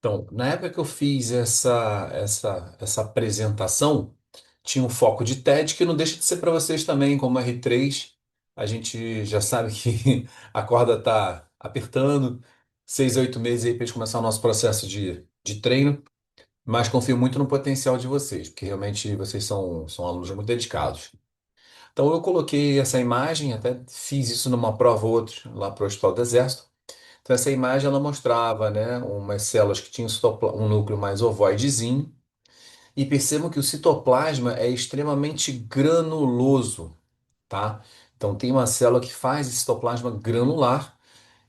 Então, na época que eu fiz essa apresentação, tinha um foco de TED que não deixa de ser para vocês também, como R3. A gente já sabe que a corda está apertando, 6 a 8 meses aí para a gente começar o nosso processo de treino, mas confio muito no potencial de vocês, porque realmente vocês são alunos muito dedicados. Então, eu coloquei essa imagem, até fiz isso numa prova ou outra lá para o Hospital do Exército. Então, essa imagem ela mostrava, né, umas células que tinham um núcleo mais ovoidezinho. E percebam que o citoplasma é extremamente granuloso, tá? Então, tem uma célula que faz esse citoplasma granular,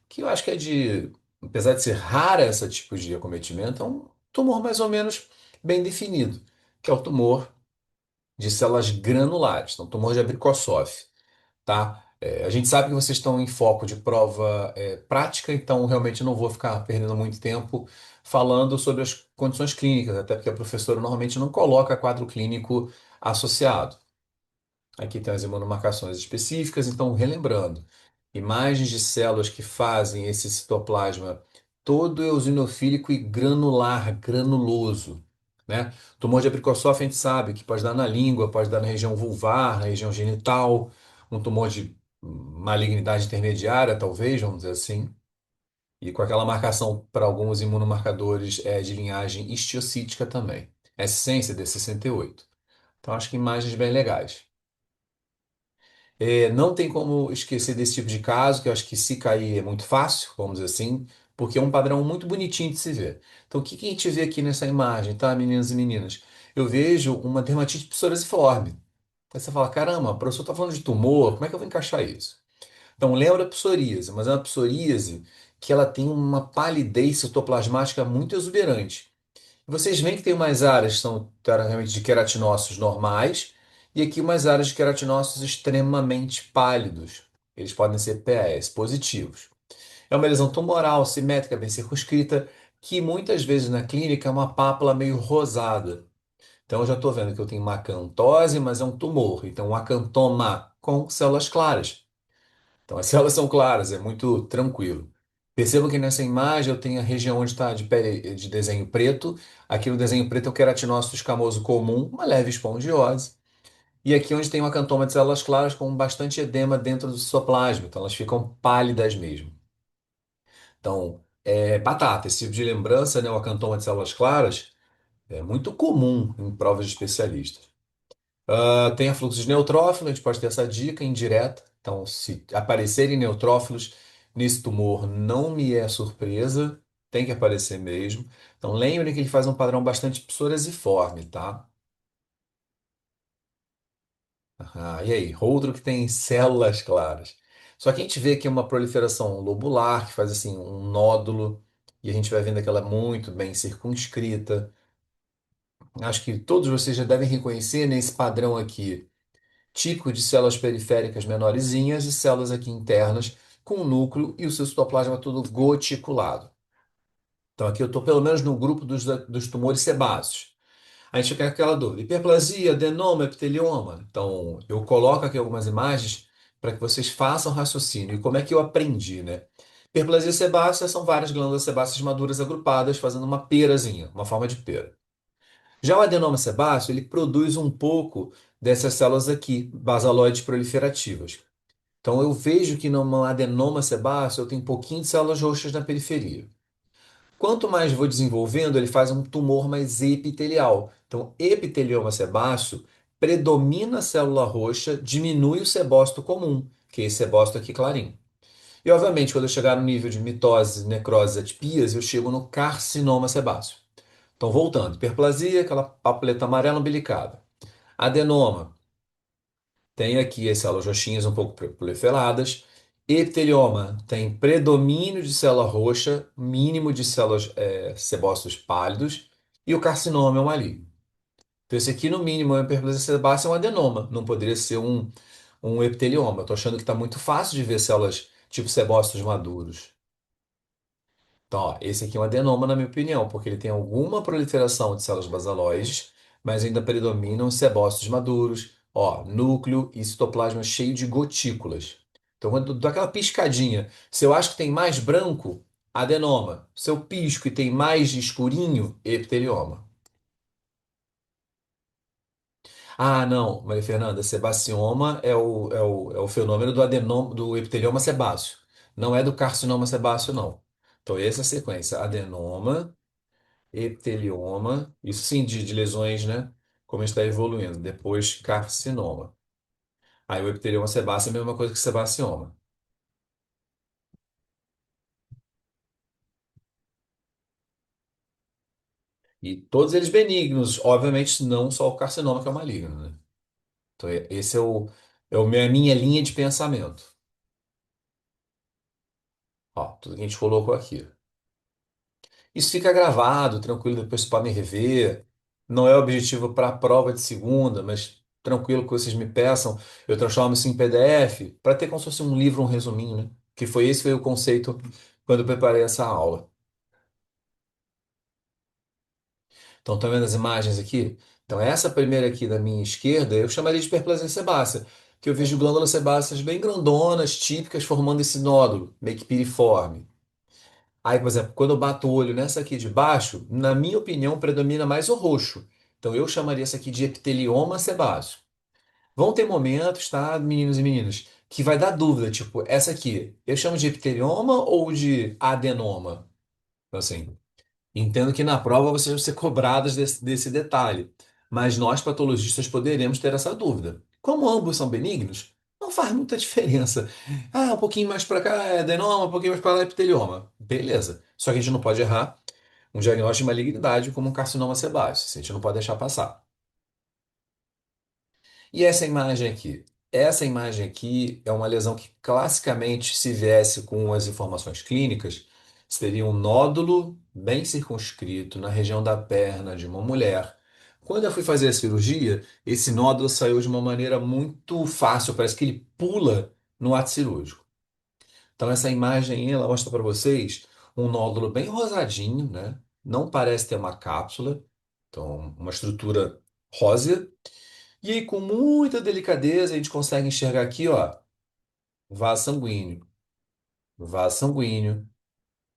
que eu acho que apesar de ser rara esse tipo de acometimento, é um tumor mais ou menos bem definido, que é o tumor de células granulares, então, tumor de Abrikosov, tá? A gente sabe que vocês estão em foco de prova prática, então realmente não vou ficar perdendo muito tempo falando sobre as condições clínicas, até porque a professora normalmente não coloca quadro clínico associado. Aqui tem as imunomarcações específicas, então relembrando, imagens de células que fazem esse citoplasma todo eosinofílico e granular, granuloso, né? Tumor de Abrikosov a gente sabe que pode dar na língua, pode dar na região vulvar, na região genital, um tumor de malignidade intermediária, talvez, vamos dizer assim, e com aquela marcação para alguns imunomarcadores de linhagem histiocítica também. S100, CD68. Então acho que imagens bem legais. Não tem como esquecer desse tipo de caso, que eu acho que se cair é muito fácil, vamos dizer assim, porque é um padrão muito bonitinho de se ver. Então, o que que a gente vê aqui nessa imagem, tá, meninas e meninas? Eu vejo uma dermatite psoriasiforme. Aí você fala, caramba, o professor está falando de tumor, como é que eu vou encaixar isso? Então, lembra a psoríase, mas é uma psoríase que ela tem uma palidez citoplasmática muito exuberante. Vocês veem que tem umas áreas que são teoricamente de queratinócitos normais e aqui umas áreas de queratinócitos extremamente pálidos. Eles podem ser PAS positivos. É uma lesão tumoral, simétrica, bem circunscrita, que muitas vezes na clínica é uma pápula meio rosada. Então eu já estou vendo que eu tenho uma acantose, mas é um tumor. Então um acantoma com células claras. Então, as células são claras, é muito tranquilo. Percebam que nessa imagem eu tenho a região onde está de pele de desenho preto. Aqui no desenho preto é o queratinócito escamoso comum, uma leve espongiose. E aqui onde tem uma cantoma de células claras com bastante edema dentro do citoplasma. Então elas ficam pálidas mesmo. Então, é batata, esse tipo de lembrança, né, o acantoma de células claras, é muito comum em provas de especialistas. Tem fluxo de neutrófilo, a gente pode ter essa dica indireta. Então, se aparecerem neutrófilos nesse tumor, não me é surpresa, tem que aparecer mesmo. Então, lembrem que ele faz um padrão bastante psoriasiforme, tá? E aí, outro que tem células claras. Só que a gente vê aqui uma proliferação lobular, que faz assim um nódulo, e a gente vai vendo que ela é muito bem circunscrita. Acho que todos vocês já devem reconhecer nesse padrão aqui típico de células periféricas menorzinhas e células aqui internas com o núcleo e o seu citoplasma todo goticulado. Então aqui eu estou pelo menos no grupo dos tumores sebáceos. A gente fica com aquela dúvida, hiperplasia, adenoma, epitelioma. Então eu coloco aqui algumas imagens para que vocês façam raciocínio. E como é que eu aprendi, né? Hiperplasia sebácea são várias glândulas sebáceas maduras agrupadas fazendo uma perazinha, uma forma de pera. Já o adenoma sebáceo, ele produz um pouco dessas células aqui, basaloides proliferativas. Então eu vejo que no adenoma sebáceo eu tenho um pouquinho de células roxas na periferia. Quanto mais vou desenvolvendo, ele faz um tumor mais epitelial. Então, epitelioma sebáceo predomina a célula roxa, diminui o sebócito comum, que é esse sebócito aqui clarinho. E, obviamente, quando eu chegar no nível de mitose, necrose, atipias, eu chego no carcinoma sebáceo. Então, voltando, hiperplasia, aquela papuleta amarela umbilicada. Adenoma, tem aqui as células roxinhas um pouco proliferadas. Epitelioma tem predomínio de célula roxa, mínimo de células sebócitos pálidos. E o carcinoma é um maligno. Então, esse aqui, no mínimo, é uma hiperplasia sebácea, é um adenoma. Não poderia ser um epitelioma. Estou achando que está muito fácil de ver células tipo sebócitos maduros. Então, ó, esse aqui é um adenoma, na minha opinião, porque ele tem alguma proliferação de células basaloides, mas ainda predominam os sebócitos maduros, ó, núcleo e citoplasma cheio de gotículas. Então, quando dá aquela piscadinha, se eu acho que tem mais branco, Adenoma. Seu pisco e tem mais escurinho, epitelioma. Ah, não, Maria Fernanda, sebacioma é o fenômeno do adenoma, do epitelioma sebáceo. Não é do carcinoma sebáceo, não. Então, essa é a sequência. Adenoma, epitelioma, isso sim de lesões, né? Como a gente está evoluindo. Depois, carcinoma. Aí o epitelioma sebáceo é a mesma coisa que sebacioma. E todos eles benignos, obviamente não só o carcinoma que é o maligno, né? Então, esse a minha linha de pensamento. Ó, tudo que a gente colocou aqui. Isso fica gravado, tranquilo, depois vocês podem rever. Não é objetivo para a prova de segunda, mas tranquilo que vocês me peçam, eu transformo isso em PDF para ter como se fosse um livro, um resuminho, né? Que foi esse foi o conceito quando eu preparei essa aula. Então, estão vendo as imagens aqui? Então, essa primeira aqui da minha esquerda, eu chamaria de hiperplasia sebácea, que eu vejo glândulas sebáceas bem grandonas, típicas, formando esse nódulo, meio que piriforme. Aí, por exemplo, quando eu bato o olho nessa aqui de baixo, na minha opinião, predomina mais o roxo. Então, eu chamaria essa aqui de epitelioma sebáceo. Vão ter momentos, tá, meninos e meninas, que vai dar dúvida, tipo, essa aqui, eu chamo de epitelioma ou de adenoma? Então, assim, entendo que na prova vocês vão ser cobrados desse detalhe, mas nós patologistas poderemos ter essa dúvida. Como ambos são benignos, não faz muita diferença. Ah, um pouquinho mais para cá é adenoma, um pouquinho mais para lá é epitelioma. Beleza. Só que a gente não pode errar um diagnóstico de malignidade como um carcinoma sebáceo. Isso a gente não pode deixar passar. E essa imagem aqui? Essa imagem aqui é uma lesão que classicamente, se viesse com as informações clínicas, seria um nódulo bem circunscrito na região da perna de uma mulher. Quando eu fui fazer a cirurgia, esse nódulo saiu de uma maneira muito fácil, parece que ele pula no ato cirúrgico. Então essa imagem ela mostra para vocês um nódulo bem rosadinho, né? Não parece ter uma cápsula, então uma estrutura rósea. E aí, com muita delicadeza, a gente consegue enxergar aqui, ó, vaso sanguíneo, vaso sanguíneo,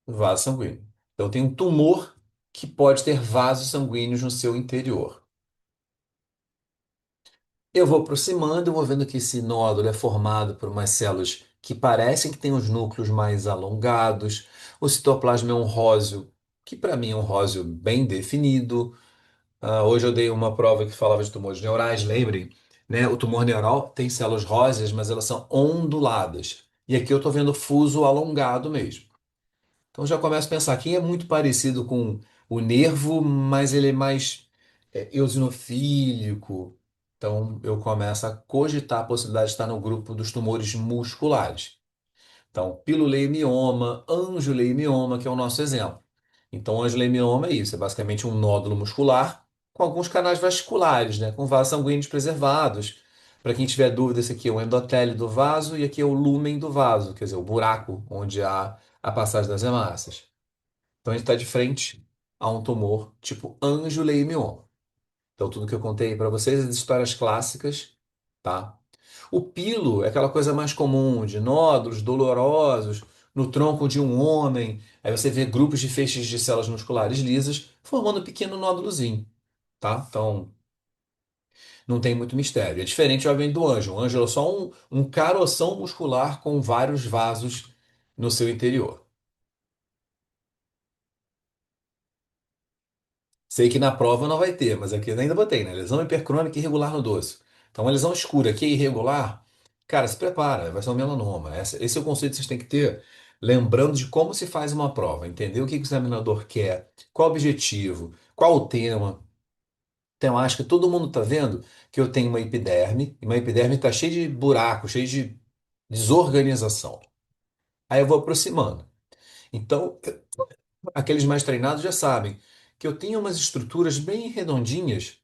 vaso sanguíneo. Então, tem um tumor que pode ter vasos sanguíneos no seu interior. Eu vou aproximando, eu vou vendo que esse nódulo é formado por umas células que parecem que têm os núcleos mais alongados. O citoplasma é um róseo, que para mim é um róseo bem definido. Hoje eu dei uma prova que falava de tumores neurais, lembrem, né? O tumor neural tem células róseas, mas elas são onduladas. E aqui eu estou vendo fuso alongado mesmo. Então já começo a pensar, quem é muito parecido com o nervo, mas ele é mais eosinofílico. Então eu começo a cogitar a possibilidade de estar no grupo dos tumores musculares. Então, piloleiomyoma, angioleumioma, que é o nosso exemplo. Então, angioleumioma é isso, é basicamente um nódulo muscular com alguns canais vasculares, né, com vasos sanguíneos preservados. Para quem tiver dúvida, esse aqui é o endotélio do vaso e aqui é o lúmen do vaso, quer dizer, o buraco onde há a passagem das hemácias. Então, a gente está de frente a um tumor tipo angioleumioma. Então, tudo que eu contei para vocês é de histórias clássicas, tá? O pilo é aquela coisa mais comum de nódulos dolorosos no tronco de um homem. Aí você vê grupos de feixes de células musculares lisas formando um pequeno nódulozinho, tá? Então, não tem muito mistério. É diferente, obviamente, do ângiolo. O ângiolo é só um caroção muscular com vários vasos no seu interior. Sei que na prova não vai ter, mas aqui eu ainda botei, né? Lesão hipercrônica irregular no dorso. Então, uma lesão escura que é irregular, cara, se prepara, vai ser um melanoma. Esse é o conceito que vocês têm que ter, lembrando de como se faz uma prova, entender o que que o examinador quer, qual o objetivo, qual o tema. Então, acho que todo mundo está vendo que eu tenho uma epiderme, e uma epiderme está cheia de buracos, cheia de desorganização. Aí eu vou aproximando. Então, aqueles mais treinados já sabem que eu tenho umas estruturas bem redondinhas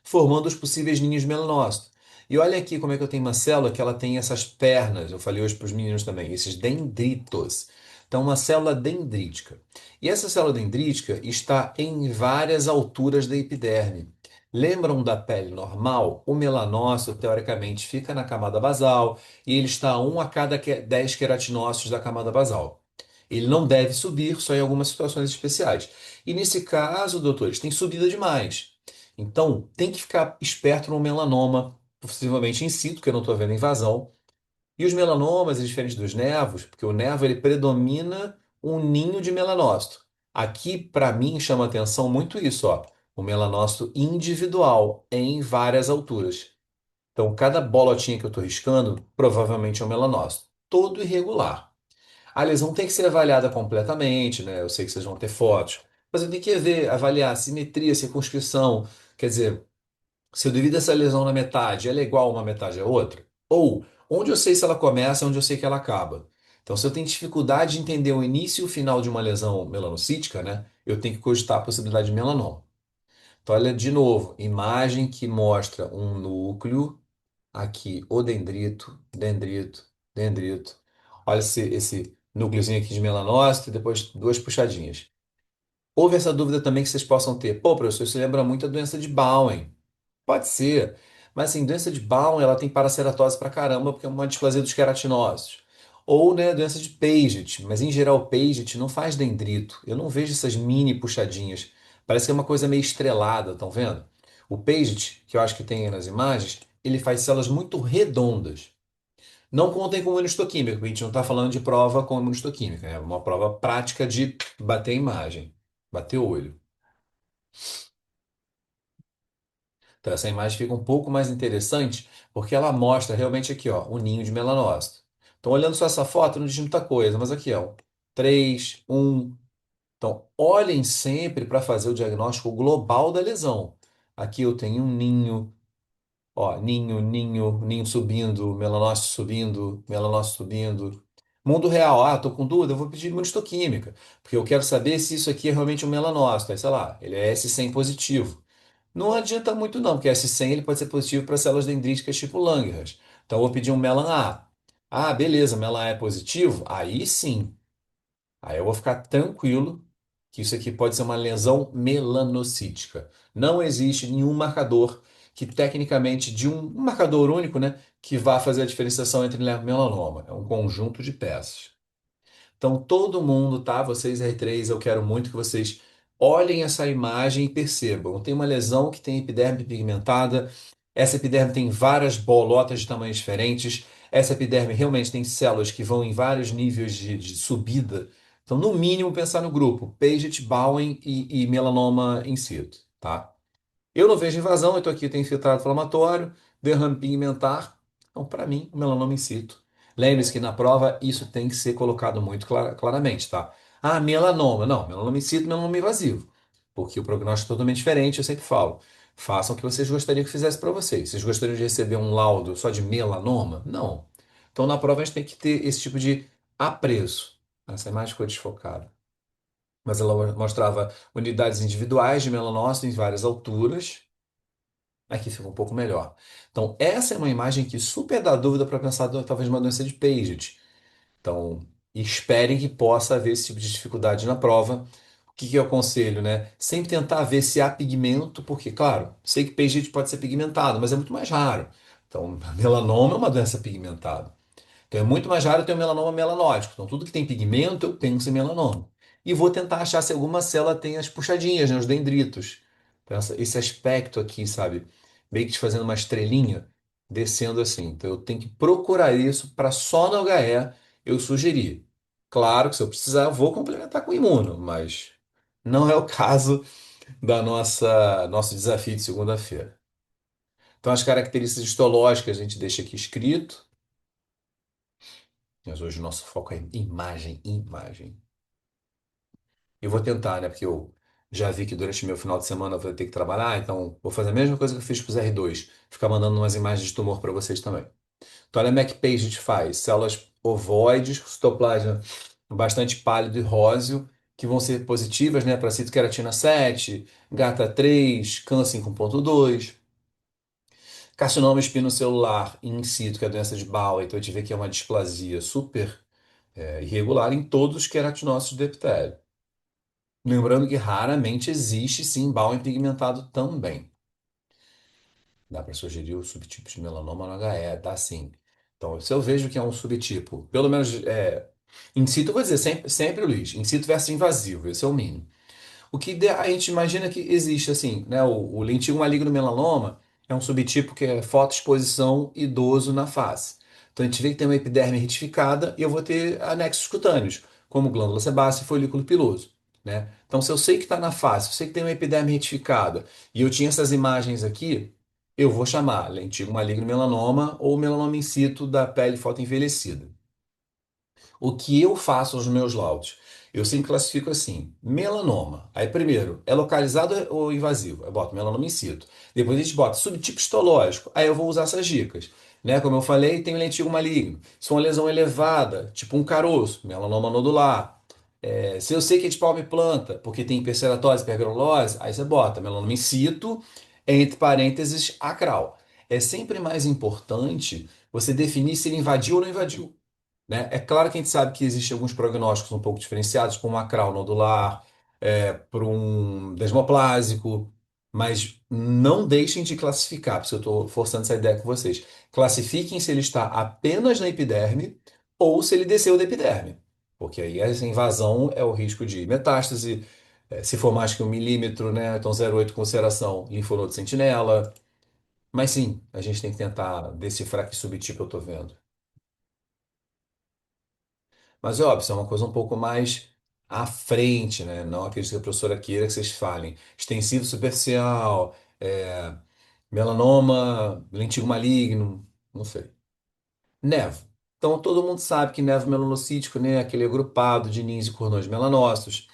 formando os possíveis ninhos melanócitos. E olha aqui como é que eu tenho uma célula que ela tem essas pernas, eu falei hoje para os meninos também, esses dendritos. Então, uma célula dendrítica. E essa célula dendrítica está em várias alturas da epiderme. Lembram da pele normal? O melanócito, teoricamente, fica na camada basal e ele está a 1 a cada 10 queratinócitos da camada basal. Ele não deve subir, só em algumas situações especiais. E nesse caso, doutores, tem subida demais. Então, tem que ficar esperto no melanoma, possivelmente in situ, que eu não estou vendo invasão. E os melanomas, diferentes dos nevos, porque o nevo ele predomina um ninho de melanócito. Aqui, para mim, chama atenção muito isso, ó, o melanócito individual em várias alturas. Então, cada bolotinha que eu estou riscando, provavelmente é um melanócito, todo irregular. A lesão tem que ser avaliada completamente, né? Eu sei que vocês vão ter fotos, mas eu tenho que ver, avaliar a simetria, circunscrição, quer dizer, se eu divido essa lesão na metade, ela é igual uma metade à outra? Ou onde eu sei se ela começa, onde eu sei que ela acaba? Então, se eu tenho dificuldade de entender o início e o final de uma lesão melanocítica, né, eu tenho que cogitar a possibilidade de melanoma. Então, olha de novo, imagem que mostra um núcleo, aqui o dendrito, dendrito, dendrito. Olha esse núcleozinho aqui de melanócito e depois duas puxadinhas. Houve essa dúvida também que vocês possam ter. Pô, professor, isso lembra muito a doença de Bowen. Pode ser. Mas assim, doença de Bowen, ela tem paraceratose pra caramba, porque é uma displasia dos queratinócitos. Ou, né, doença de Paget, mas em geral o Paget não faz dendrito. Eu não vejo essas mini puxadinhas. Parece que é uma coisa meio estrelada, estão vendo? O Paget, que eu acho que tem aí nas imagens, ele faz células muito redondas. Não contem com imunistoquímica, porque a gente não está falando de prova com imunistoquímica, é uma prova prática de bater imagem, bater olho. Então, essa imagem fica um pouco mais interessante porque ela mostra realmente aqui, ó, o ninho de melanócito. Então, olhando só essa foto, não diz muita coisa, mas aqui, ó, 3, 1. Então, olhem sempre para fazer o diagnóstico global da lesão. Aqui eu tenho um ninho, ó, ninho subindo, melanócito subindo. Mundo real, tô com dúvida, eu vou pedir imunistoquímica, porque eu quero saber se isso aqui é realmente um melanócito. Aí, sei lá, ele é S100 positivo. Não adianta muito não, porque S100 ele pode ser positivo para células dendríticas tipo Langerhans. Então eu vou pedir um Melan A. Ah, beleza, Melan A é positivo? Aí sim. Aí eu vou ficar tranquilo que isso aqui pode ser uma lesão melanocítica. Não existe nenhum marcador que tecnicamente de um marcador único, né, que vá fazer a diferenciação entre melanoma. É um conjunto de peças. Então, todo mundo, tá? Vocês R3, eu quero muito que vocês olhem essa imagem e percebam. Tem uma lesão que tem epiderme pigmentada. Essa epiderme tem várias bolotas de tamanhos diferentes. Essa epiderme realmente tem células que vão em vários níveis de subida. Então, no mínimo, pensar no grupo Paget, Bowen e melanoma in situ, tá? Eu não vejo invasão, eu estou aqui, tem infiltrado inflamatório, derrame pigmentar. Então, para mim, o melanoma in situ. Lembre-se que na prova isso tem que ser colocado muito claramente, tá? Ah, melanoma. Não, melanoma in situ, melanoma invasivo. Porque o prognóstico é totalmente diferente, eu sempre falo. Façam o que vocês gostariam que fizesse para vocês. Vocês gostariam de receber um laudo só de melanoma? Não. Então, na prova, a gente tem que ter esse tipo de apreço. Essa imagem ficou desfocada. Mas ela mostrava unidades individuais de melanócito em várias alturas. Aqui fica um pouco melhor. Então, essa é uma imagem que super dá dúvida para pensar talvez uma doença de Paget. Então, esperem que possa haver esse tipo de dificuldade na prova. O que que eu aconselho, né? Sempre tentar ver se há pigmento, porque, claro, sei que Paget pode ser pigmentado, mas é muito mais raro. Então, melanoma é uma doença pigmentada. Então é muito mais raro ter um melanoma melanótico. Então tudo que tem pigmento eu penso em melanoma. E vou tentar achar se alguma célula tem as puxadinhas, né, os dendritos. Então, esse aspecto aqui, sabe? Meio que te fazendo uma estrelinha, descendo assim. Então eu tenho que procurar isso para só no HE eu sugerir. Claro que se eu precisar, eu vou complementar com imuno, mas não é o caso da nosso desafio de segunda-feira. Então as características histológicas a gente deixa aqui escrito. Mas hoje o nosso foco é imagem, imagem. Eu vou tentar, né? Porque eu já vi que durante o meu final de semana eu vou ter que trabalhar, então vou fazer a mesma coisa que eu fiz com os R2, ficar mandando umas imagens de tumor para vocês também. Então, olha a MacPage a gente faz células ovoides, com citoplasma bastante pálido e róseo, que vão ser positivas, né, para citoqueratina 7, GATA3, CAN 5.2, carcinoma espinocelular in situ, que é a doença de Bauer, então a gente vê que é uma displasia super irregular em todos os queratinócitos do epitélio. Lembrando que raramente existe sim Bowman pigmentado também. Dá para sugerir o subtipo de melanoma no HE, tá sim. Então, se eu vejo que é um subtipo, pelo menos In situ, eu vou dizer sempre, Luiz, in situ versus invasivo, esse é o mínimo. A gente imagina que existe assim, né? O lentil maligno melanoma é um subtipo que é fotoexposição idoso na face. Então a gente vê que tem uma epiderme retificada e eu vou ter anexos cutâneos, como glândula sebácea e folículo piloso, né? Então se eu sei que está na face, eu sei que tem uma epiderme retificada e eu tinha essas imagens aqui, eu vou chamar lentil maligno melanoma ou melanoma in situ da pele fotoenvelhecida. O que eu faço nos meus laudos? Eu sempre classifico assim: melanoma. Aí, primeiro, é localizado ou invasivo? Eu boto melanoma in situ. Depois a gente bota subtipo histológico. Aí eu vou usar essas dicas. Né? Como eu falei, tem o lentígio maligno. Se é uma lesão elevada, tipo um caroço, melanoma nodular. Se eu sei que é de palma e planta, porque tem hiperceratose, hipergranulose, aí você bota melanoma in situ, entre parênteses, acral. É sempre mais importante você definir se ele invadiu ou não invadiu, né? É claro que a gente sabe que existem alguns prognósticos um pouco diferenciados, para um acral nodular, para um desmoplásico, mas não deixem de classificar, porque eu estou forçando essa ideia com vocês. Classifiquem se ele está apenas na epiderme ou se ele desceu da epiderme, porque aí essa invasão é o risco de metástase, se for mais que 1 milímetro, né? Então 0,8 consideração linfonodo sentinela. Mas sim, a gente tem que tentar decifrar que subtipo eu estou vendo. Mas é óbvio, isso é uma coisa um pouco mais à frente, né? Não acredito que a professora queira que vocês falem. Extensivo superficial, melanoma, lentigo maligno, não sei. Nevo. Então todo mundo sabe que nevo melanocítico, né, é aquele agrupado de ninhos e cordões melanócitos.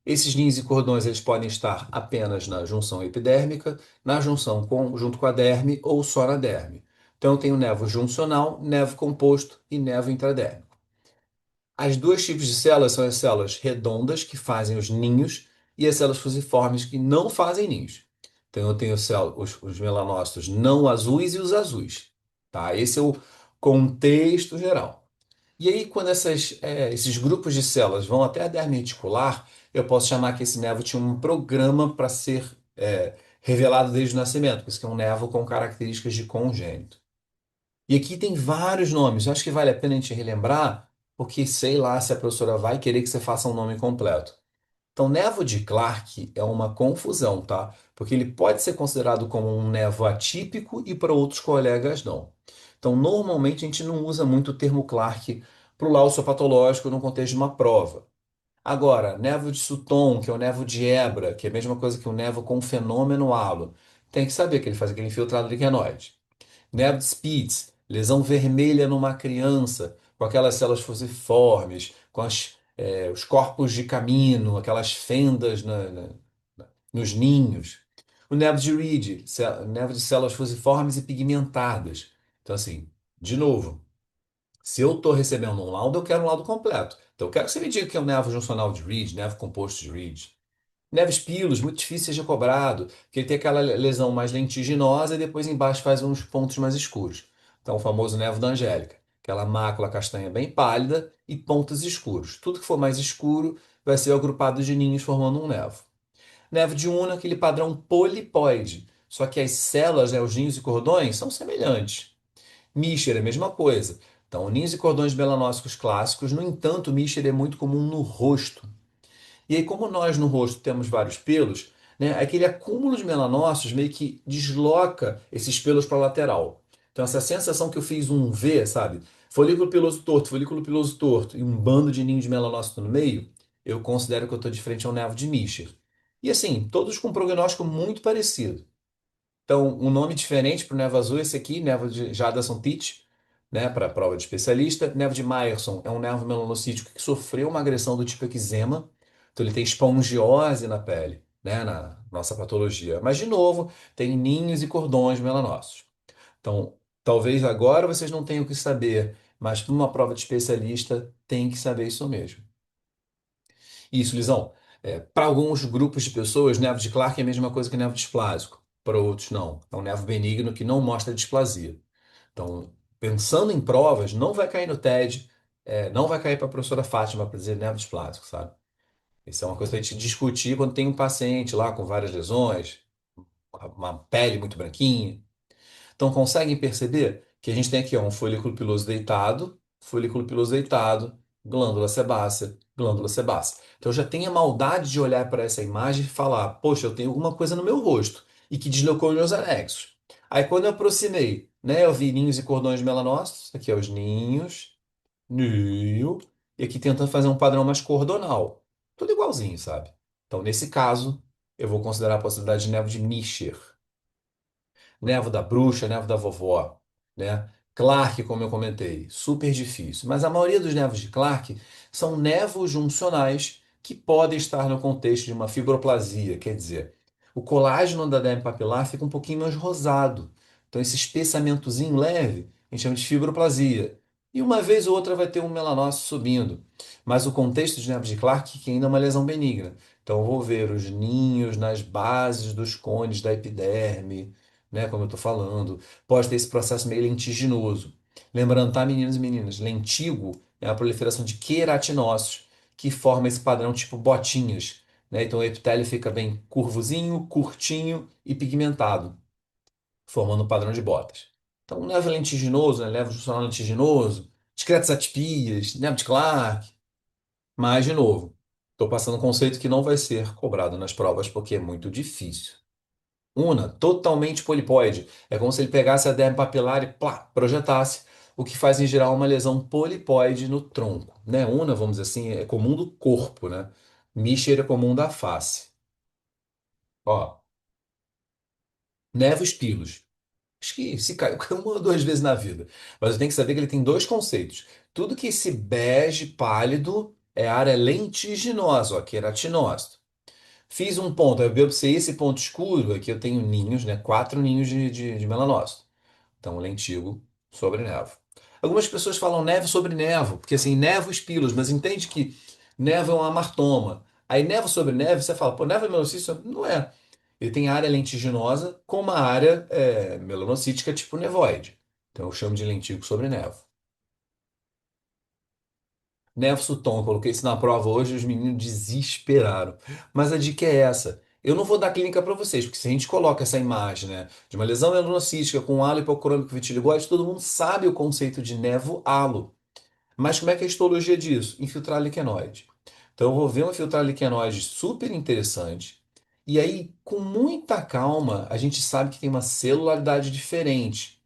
Esses ninhos e cordões eles podem estar apenas na junção epidérmica, na junção junto com a derme ou só na derme. Então eu tenho nevo juncional, nevo composto e nevo intradérmico. As duas tipos de células são as células redondas, que fazem os ninhos, e as células fusiformes, que não fazem ninhos. Então, eu tenho os melanócitos não azuis e os azuis. Tá? Esse é o contexto geral. E aí, quando esses grupos de células vão até a derme reticular, eu posso chamar que esse nevo tinha um programa para ser revelado desde o nascimento, por isso que é um nevo com características de congênito. E aqui tem vários nomes. Eu acho que vale a pena a gente relembrar, porque sei lá se a professora vai querer que você faça um nome completo. Então, névoa de Clark é uma confusão, tá? Porque ele pode ser considerado como um névoa atípico e para outros colegas não. Então, normalmente a gente não usa muito o termo Clark para o laudo patológico no contexto de uma prova. Agora, névoa de Sutton, que é o névoa de Ebra, que é a mesma coisa que o névoa com fenômeno halo, tem que saber que ele faz aquele infiltrado liquenoide. Neb Spitz, lesão vermelha numa criança, com aquelas células fusiformes, com os corpos de camino, aquelas fendas nos ninhos. O Neb de Reed, neve de células fusiformes e pigmentadas. Então, assim, de novo, se eu estou recebendo um laudo, eu quero um laudo completo. Então, eu quero que você me diga que é um nevo juncional de Reed, nevo composto de Reed. Neves Pilos, muito difícil de ser cobrado, porque ele tem aquela lesão mais lentiginosa e depois embaixo faz uns pontos mais escuros. Então, o famoso nevo da Angélica, aquela mácula castanha bem pálida e pontos escuros. Tudo que for mais escuro vai ser agrupado de ninhos formando um nevo. Nevo de Una, aquele padrão polipóide, só que as células, né, os ninhos e cordões, são semelhantes. Mischer é a mesma coisa. Então, ninhos e cordões melanócicos clássicos, no entanto, o Mischer é muito comum no rosto. E aí, como nós no rosto temos vários pelos, né, aquele acúmulo de melanócitos meio que desloca esses pelos para a lateral. Então, essa sensação que eu fiz um V, sabe? Folículo piloso torto e um bando de ninho de melanócito no meio, eu considero que eu estou de frente ao nevo de Micher. E assim, todos com um prognóstico muito parecido. Então, um nome diferente para o Nevo Azul é esse aqui, Nevo de Jadasson Pitt, né, para a prova de especialista. Nevo de Myerson é um nevo melanocítico que sofreu uma agressão do tipo eczema, então ele tem espongiose na pele, né, na nossa patologia. Mas, de novo, tem ninhos e cordões melanócitos. Então, talvez agora vocês não tenham que saber, mas para uma prova de especialista tem que saber isso mesmo. Isso, Lisão. Para alguns grupos de pessoas, nevo de Clark é a mesma coisa que nevo displásico. Para outros, não. É um nevo benigno que não mostra displasia. Então, pensando em provas, não vai cair no TED, não vai cair para a professora Fátima para dizer nevo displásico, sabe? Isso é uma coisa para a gente discutir quando tem um paciente lá com várias lesões, uma pele muito branquinha. Então, conseguem perceber que a gente tem aqui ó, um folículo piloso deitado, folículo piloso deitado. glândula sebácea, glândula sebácea. Então eu já tenho a maldade de olhar para essa imagem e falar, poxa, eu tenho alguma coisa no meu rosto e que deslocou os meus anexos. Aí quando eu aproximei, né, eu vi ninhos e cordões melanócitos, aqui é os ninhos, ninho, e aqui tentando fazer um padrão mais cordonal. Tudo igualzinho, sabe? Então nesse caso, eu vou considerar a possibilidade de nevo de Micher. Nevo da bruxa, nevo da vovó, né? Clark, como eu comentei, super difícil. Mas a maioria dos nevos de Clark são nevos juncionais que podem estar no contexto de uma fibroplasia, quer dizer, o colágeno da derme papilar fica um pouquinho mais rosado. Então, esse espessamentozinho leve, a gente chama de fibroplasia. E uma vez ou outra vai ter um melanócito subindo. Mas o contexto de nevos de Clark que ainda é uma lesão benigna. Então, eu vou ver os ninhos nas bases dos cones da epiderme, né? Como eu estou falando, pode ter esse processo meio lentiginoso. Lembrando, tá, meninos e meninas, lentigo é a proliferação de queratinócitos que forma esse padrão tipo botinhas, né? Então o epitélio fica bem curvozinho, curtinho e pigmentado, formando um padrão de botas. Então, nevo lentiginoso, né? Nevo juncional lentiginoso, discretas atipias, nevo de Clark, mas, de novo, estou passando um conceito que não vai ser cobrado nas provas porque é muito difícil. Una, totalmente polipóide. É como se ele pegasse a derme papilar e plá, projetasse, o que faz em geral uma lesão polipóide no tronco, né? Una, vamos dizer assim, é comum do corpo, né? Mischer é comum da face. Ó, Nevus pilos. Acho que se caiu uma ou duas vezes na vida. Mas eu tenho que saber que ele tem dois conceitos. Tudo que esse bege pálido é área lentiginosa, ó, queratinócito. Fiz um ponto, eu observei esse ponto escuro, aqui eu tenho ninhos, né? Quatro ninhos de melanócito. Então, lentigo sobre nevo. Algumas pessoas falam nevo sobre nevo, porque assim, nevo espilos, mas entende que nevo é um amartoma. Aí nevo sobre nevo, você fala, pô, nevo é melanocítico? Não é. Ele tem área lentiginosa com uma área melanocítica tipo nevoide. Então eu chamo de lentigo sobre nevo. Nevo Sutton, eu coloquei isso na prova hoje, os meninos desesperaram. Mas a dica é essa. Eu não vou dar clínica para vocês, porque se a gente coloca essa imagem, né, de uma lesão melanocítica com halo hipocrômico vitiligoide, todo mundo sabe o conceito de nevo-halo. Mas como é que é a histologia disso? Infiltrar liquenoide. Então eu vou ver um infiltrar liquenoide super interessante. E aí, com muita calma, a gente sabe que tem uma celularidade diferente.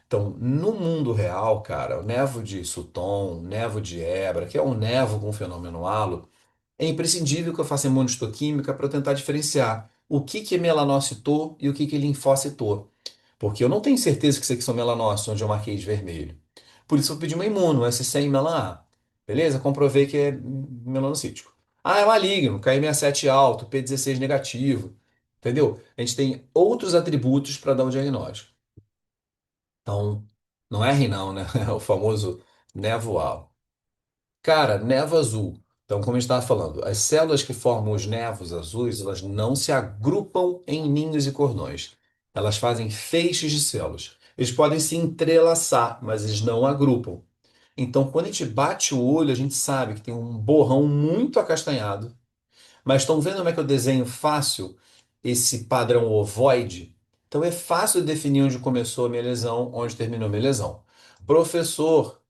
Então, no mundo real, cara, o nevo de Sutton, nevo de Ebra, que é um nevo com fenômeno halo, é imprescindível que eu faça imunistoquímica para tentar diferenciar o que que é melanocitou e o que que é linfocitou. Porque eu não tenho certeza que isso aqui são melanócitos, onde eu marquei de vermelho. Por isso eu pedi uma imuno, um SC melan A. Beleza? Comprovei que é melanocítico. Ah, é maligno, KM67 alto, P16 negativo. Entendeu? A gente tem outros atributos para dar um diagnóstico. Então, não é R não, né? É o famoso nevoal. Cara, névoa azul. Então, como a gente estava falando, as células que formam os névoos azuis, elas não se agrupam em ninhos e cordões. Elas fazem feixes de células. Eles podem se entrelaçar, mas eles não agrupam. Então, quando a gente bate o olho, a gente sabe que tem um borrão muito acastanhado. Mas estão vendo como é que eu desenho fácil esse padrão ovoide? Então, é fácil definir onde começou a minha lesão, onde terminou a minha lesão. Professor,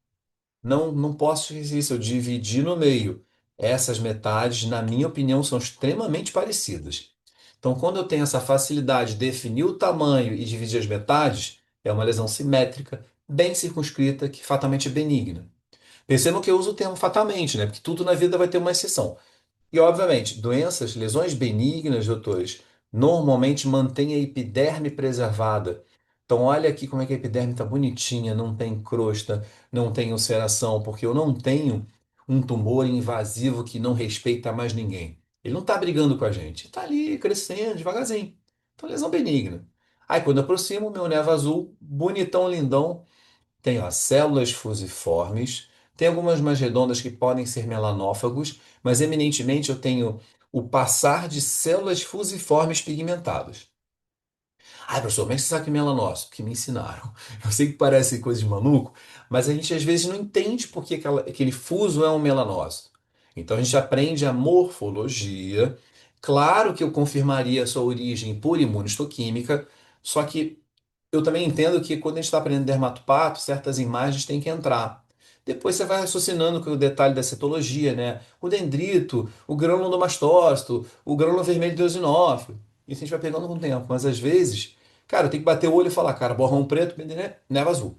não posso fazer isso, eu dividi no meio. Essas metades, na minha opinião, são extremamente parecidas. Então, quando eu tenho essa facilidade de definir o tamanho e dividir as metades, é uma lesão simétrica, bem circunscrita, que fatalmente é benigna. Percebam que eu uso o termo fatalmente, né? Porque tudo na vida vai ter uma exceção. E, obviamente, doenças, lesões benignas, doutores, normalmente mantêm a epiderme preservada. Então, olha aqui como é que a epiderme está bonitinha, não tem crosta, não tem ulceração, porque eu não tenho um tumor invasivo que não respeita mais ninguém. Ele não está brigando com a gente, está ali crescendo devagarzinho. Então, lesão benigna. Aí, quando eu aproximo, meu nevo azul, bonitão, lindão, tem ó, células fusiformes, tem algumas mais redondas que podem ser melanófagos, mas eminentemente eu tenho o passar de células fusiformes pigmentadas. Ai, professor, como é que você sabe que é melanócito? Porque me ensinaram. Eu sei que parece coisa de maluco, mas a gente às vezes não entende por que aquele fuso é um melanócito. Então a gente aprende a morfologia. Claro que eu confirmaria a sua origem por imunistoquímica, só que eu também entendo que quando a gente está aprendendo dermatopato, certas imagens têm que entrar. Depois você vai raciocinando com o detalhe da citologia, né? O dendrito, o grânulo do mastócito, o grânulo vermelho do eosinófilo. Isso a gente vai pegando com o tempo. Mas às vezes, cara, eu tenho que bater o olho e falar, cara, borrão preto, né? Neva azul.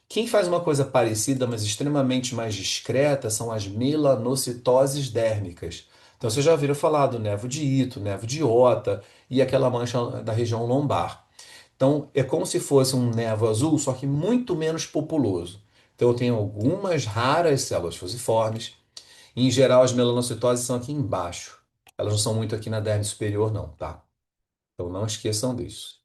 Quem faz uma coisa parecida, mas extremamente mais discreta, são as melanocitoses dérmicas. Então, você já ouviram falar do nevo de Ito, nevo de Iota e aquela mancha da região lombar. Então, é como se fosse um nevo azul, só que muito menos populoso. Então, eu tenho algumas raras células fusiformes. E, em geral, as melanocitoses são aqui embaixo. Elas não são muito aqui na derme superior, não, tá? Então, não esqueçam disso.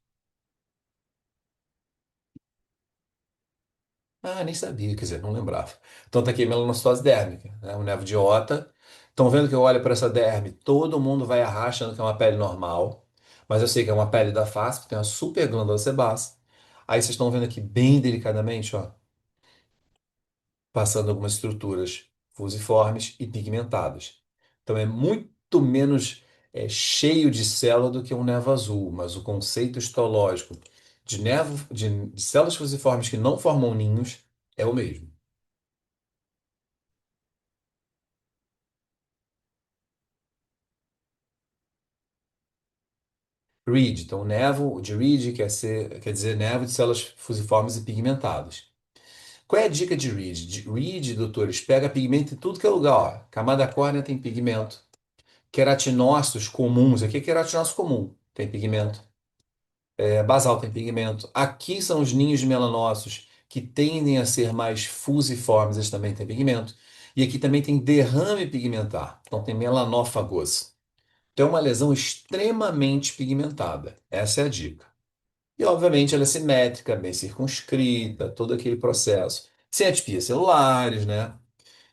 Ah, nem sabia, quer dizer, não lembrava. Então tá aqui melanocitose dérmica, né? O nevo de Otta. Estão vendo que eu olho para essa derme, todo mundo vai achando que é uma pele normal, mas eu sei que é uma pele da face, porque tem uma super glândula sebácea. Aí vocês estão vendo aqui bem delicadamente, ó, passando algumas estruturas fusiformes e pigmentadas. Então é muito menos cheio de célula do que um nevo azul, mas o conceito histológico de células fusiformes que não formam ninhos é o mesmo. Reed, então nevo de Reed quer dizer nevo de células fusiformes e pigmentadas. Qual é a dica de Reed? Reed, doutores, pega pigmento em tudo que é lugar. Ó. Camada córnea tem pigmento. Queratinócitos comuns, aqui é queratinócito comum, tem pigmento. Basal tem pigmento. Aqui são os ninhos de melanócitos que tendem a ser mais fusiformes, eles também têm pigmento. E aqui também tem derrame pigmentar, então tem melanófagos. Então é uma lesão extremamente pigmentada. Essa é a dica. E, obviamente, ela é simétrica, bem circunscrita, todo aquele processo. Sem atipias celulares, né?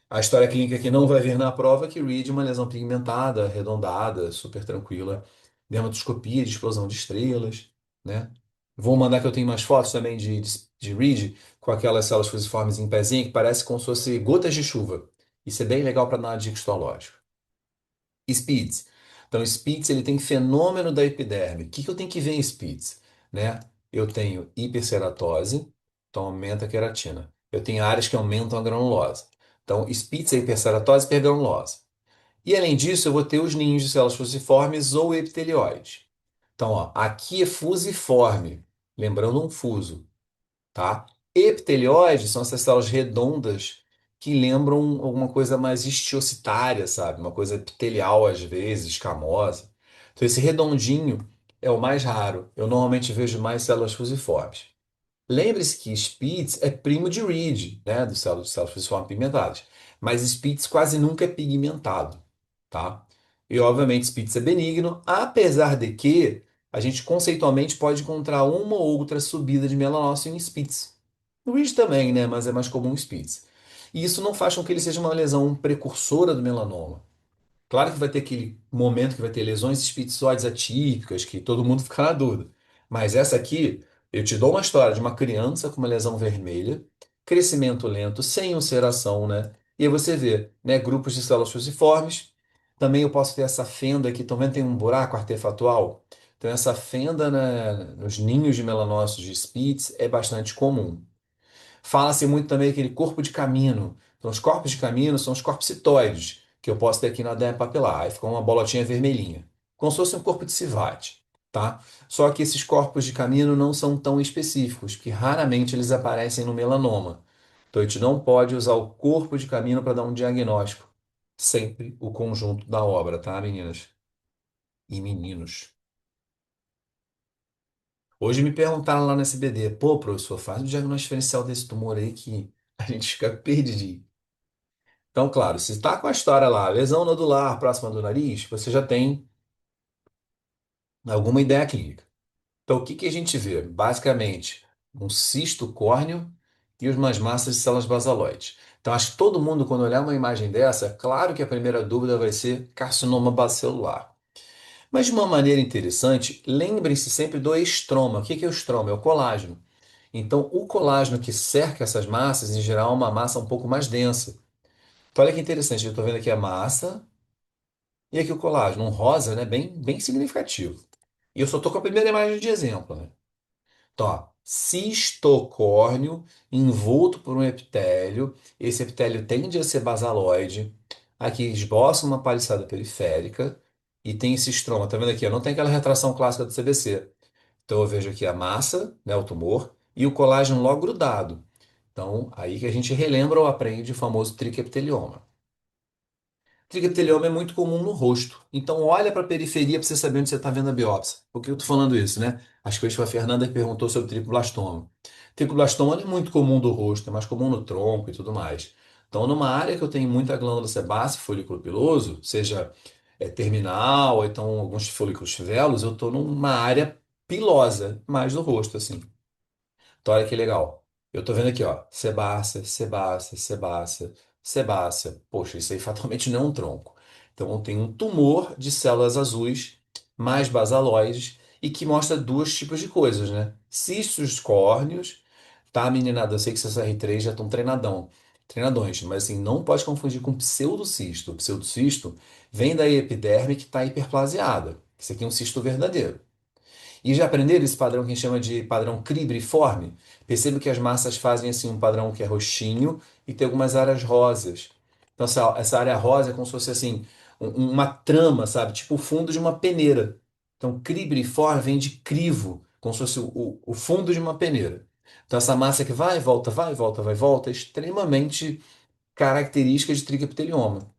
A história clínica que não vai vir na prova é que Reed é uma lesão pigmentada, arredondada, super tranquila. Dermatoscopia de explosão de estrelas, né? Vou mandar que eu tenho umas fotos também de Reed com aquelas células fusiformes em pezinho que parece como se fosse gotas de chuva. Isso é bem legal para dar uma dica histológica. Spitz. Então, Spitz ele tem fenômeno da epiderme. O que que eu tenho que ver em Spitz? Né? Eu tenho hiperceratose, então aumenta a queratina. Eu tenho áreas que aumentam a granulose. Então, Spitz é hiperceratose e hipergranulose. E além disso, eu vou ter os ninhos de células fusiformes ou epitelioides. Então, ó, aqui é fusiforme, lembrando um fuso, tá? Epitelioides são essas células redondas que lembram alguma coisa mais histiocitária, sabe? Uma coisa epitelial às vezes, escamosa. Então esse redondinho é o mais raro. Eu normalmente vejo mais células fusiformes. Lembre-se que Spitz é primo de Reed, né? Do células fusiformes pigmentadas. Mas Spitz quase nunca é pigmentado, tá? E obviamente Spitz é benigno, apesar de que a gente conceitualmente pode encontrar uma ou outra subida de melanócito em Spitz. No Reed também, né? Mas é mais comum em Spitz. E isso não faz com que ele seja uma lesão precursora do melanoma. Claro que vai ter aquele momento que vai ter lesões espitizoides atípicas, que todo mundo fica na dúvida. Mas essa aqui, eu te dou uma história de uma criança com uma lesão vermelha, crescimento lento, sem ulceração, né? E aí você vê, né, grupos de células fusiformes. Também eu posso ter essa fenda aqui, estão vendo? Tem um buraco artefatual. Então, essa fenda, né, nos ninhos de melanócitos de Spitz é bastante comum. Fala-se muito também aquele corpo de camino. Então, os corpos de camino são os corpos citoides, que eu posso ter aqui na derme papilar. Aí fica uma bolotinha vermelhinha, como se fosse um corpo de Sivate, tá? Só que esses corpos de camino não são tão específicos, porque raramente eles aparecem no melanoma. Então, a gente não pode usar o corpo de camino para dar um diagnóstico. Sempre o conjunto da obra, tá, meninas e meninos? Hoje me perguntaram lá no SBD, pô, professor, faz um diagnóstico diferencial desse tumor aí que a gente fica perdido. Então, claro, se está com a história lá, lesão nodular próxima do nariz, você já tem alguma ideia clínica. Então, o que que a gente vê? Basicamente, um cisto córneo e umas massas de células basaloides. Então, acho que todo mundo, quando olhar uma imagem dessa, claro que a primeira dúvida vai ser carcinoma bacelular. Mas, de uma maneira interessante, lembrem-se sempre do estroma. O que que é o estroma? É o colágeno. Então, o colágeno que cerca essas massas, em geral, é uma massa um pouco mais densa. Então, olha que interessante, eu estou vendo aqui a massa. E aqui o colágeno, um rosa, né? Bem significativo. E eu só tô com a primeira imagem de exemplo, né? Então, ó, cistocórneo envolto por um epitélio. Esse epitélio tende a ser basaloide. Aqui esboça uma paliçada periférica e tem esse estroma. Tá vendo aqui? Ó? Não tem aquela retração clássica do CBC. Então eu vejo aqui a massa, né, o tumor, e o colágeno logo grudado. Então, aí que a gente relembra ou aprende o famoso triquepitelioma. Triquepitelioma é muito comum no rosto. Então, olha para a periferia para você saber onde você está vendo a biópsia. Por que eu estou falando isso, né? Acho que foi a Fernanda que perguntou sobre tricoblastomoma. Tricoblastomoma não é muito comum do rosto, é mais comum no tronco e tudo mais. Então, numa área que eu tenho muita glândula sebácea, folículo piloso, seja terminal ou então alguns folículos fivelos, eu estou numa área pilosa, mais do rosto, assim. Então, olha que legal. Eu tô vendo aqui, ó, sebácea, sebácea, sebácea, sebácea. Poxa, isso aí fatalmente não é um tronco. Então, eu tenho um tumor de células azuis, mais basaloides, e que mostra dois tipos de coisas, né? Cistos córneos, tá, meninada? Eu sei que seus R3 já estão treinadões, mas assim, não pode confundir com pseudocisto. O pseudocisto vem da epiderme que está hiperplasiada. Isso aqui é um cisto verdadeiro. E já aprenderam esse padrão que a gente chama de padrão cribriforme? Perceba que as massas fazem assim um padrão que é roxinho e tem algumas áreas rosas. Então essa área rosa é como se fosse assim uma trama, sabe? Tipo o fundo de uma peneira. Então cribriforme vem de crivo, como se fosse o fundo de uma peneira. Então essa massa que vai e volta, vai e volta, vai e volta, é extremamente característica de tricoepitelioma.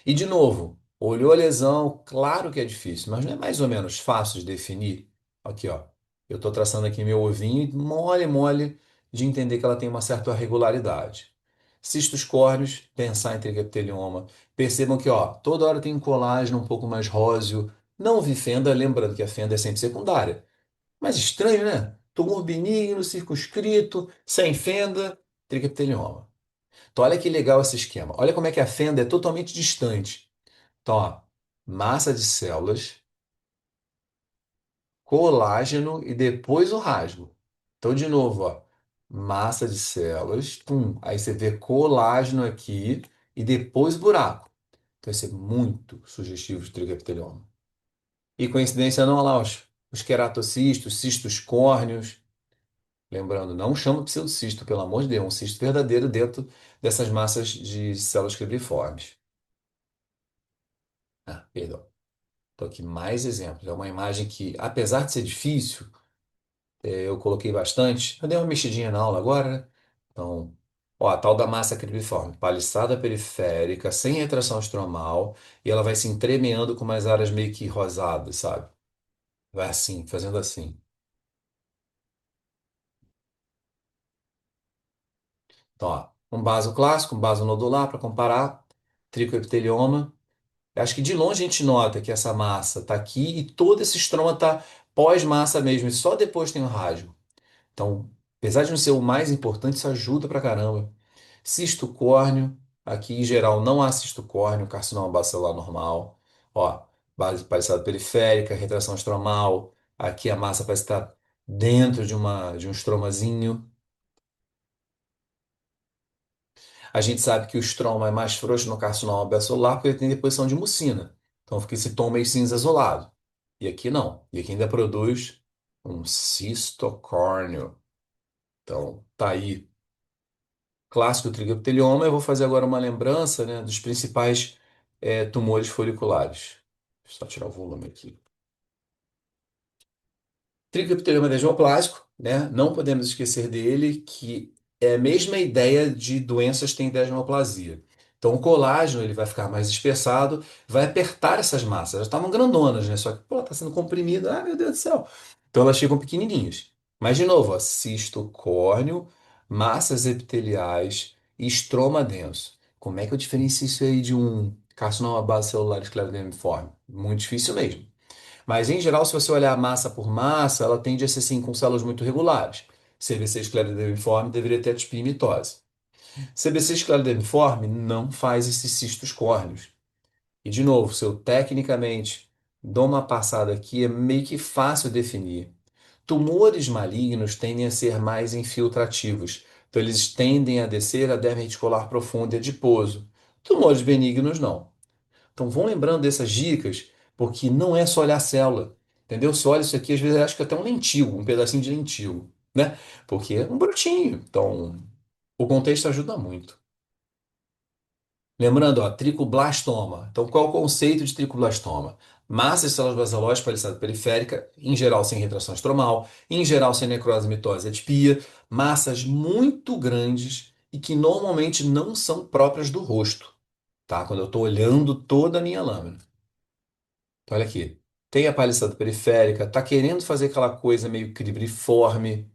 E de novo, olhou a lesão, claro que é difícil, mas não é mais ou menos fácil de definir. Aqui, ó. Eu estou traçando aqui meu ovinho, mole, mole, de entender que ela tem uma certa irregularidade. Cistos córneos, pensar em tricoepitelioma. Percebam que, ó, toda hora tem um colágeno um pouco mais róseo. Não vi fenda, lembrando que a fenda é sempre secundária. Mas estranho, né? Tumor benigno, circunscrito, sem fenda, tricoepitelioma. Então, olha que legal esse esquema. Olha como é que a fenda é totalmente distante. Então, ó, massa de células, colágeno e depois o rasgo. Então, de novo, ó, massa de células, pum, aí você vê colágeno aqui e depois buraco. Então, isso é muito sugestivo de tricoepitelioma. E coincidência não, olha lá, os queratocistos, cistos córneos. Lembrando, não chama pseudocisto, pelo amor de Deus, é um cisto verdadeiro dentro dessas massas de células cribriformes. Ah, perdão. Estou aqui mais exemplos. É uma imagem que, apesar de ser difícil, eu coloquei bastante. Eu dei uma mexidinha na aula agora, né? Então, ó, a tal da massa cribriforme, paliçada periférica, sem retração estromal, e ela vai se entremeando com umas áreas meio que rosadas, sabe? Vai assim, fazendo assim. Então, ó, um vaso clássico, um vaso nodular para comparar, tricoepitelioma. Eu acho que de longe a gente nota que essa massa está aqui e todo esse estroma está pós-massa mesmo, e só depois tem o rasgo. Então, apesar de não ser o mais importante, isso ajuda pra caramba. Cisto córneo, aqui em geral não há cisto córneo, carcinoma bacelar normal. Ó, base paliçada periférica, retração estromal. Aqui a massa parece estar dentro de um estromazinho. A gente sabe que o estroma é mais frouxo no carcinoma bacelar porque ele tem deposição de mucina. Então fica esse tom meio cinza azulado. E aqui não. E aqui ainda produz um cistocórneo. Então, tá aí clássico tricoepitelioma. Eu vou fazer agora uma lembrança, né, dos principais tumores foliculares. Deixa eu só tirar o volume aqui. Tricoepitelioma desmoplásico, né? Não podemos esquecer dele, que é a mesma ideia de doenças que têm desmoplasia. Então, o colágeno ele vai ficar mais espessado, vai apertar essas massas. Elas estavam grandonas, né? Só que, pô, tá sendo comprimida. Ah, meu Deus do céu. Então, elas ficam pequenininhas. Mas, de novo, ó, cisto córneo, massas epiteliais e estroma denso. Como é que eu diferencio isso aí de um carcinoma base celular esclerodermiforme? Muito difícil mesmo. Mas, em geral, se você olhar massa por massa, ela tende a ser sim com células muito regulares. CBC esclerodermiforme deveria ter atispia e mitose. CBC esclerodermiforme não faz esses cistos córneos. E, de novo, se eu tecnicamente dou uma passada aqui, é meio que fácil definir. Tumores malignos tendem a ser mais infiltrativos. Então, eles tendem a descer a derme reticular profunda e adiposo. Tumores benignos, não. Então vão lembrando dessas dicas, porque não é só olhar a célula. Entendeu? Você olha isso aqui, às vezes acho que até um lentil, um pedacinho de lentil, né? Porque é um brotinho. Então, o contexto ajuda muito. Lembrando, ó, tricoblastoma. Então, qual é o conceito de tricoblastoma? Massa de células basalóides paliçada periférica, em geral sem retração estromal, em geral sem necrose, mitose e atipia, massas muito grandes e que normalmente não são próprias do rosto, tá? Quando eu estou olhando toda a minha lâmina. Então, olha aqui. Tem a paliçada periférica, tá querendo fazer aquela coisa meio cribriforme.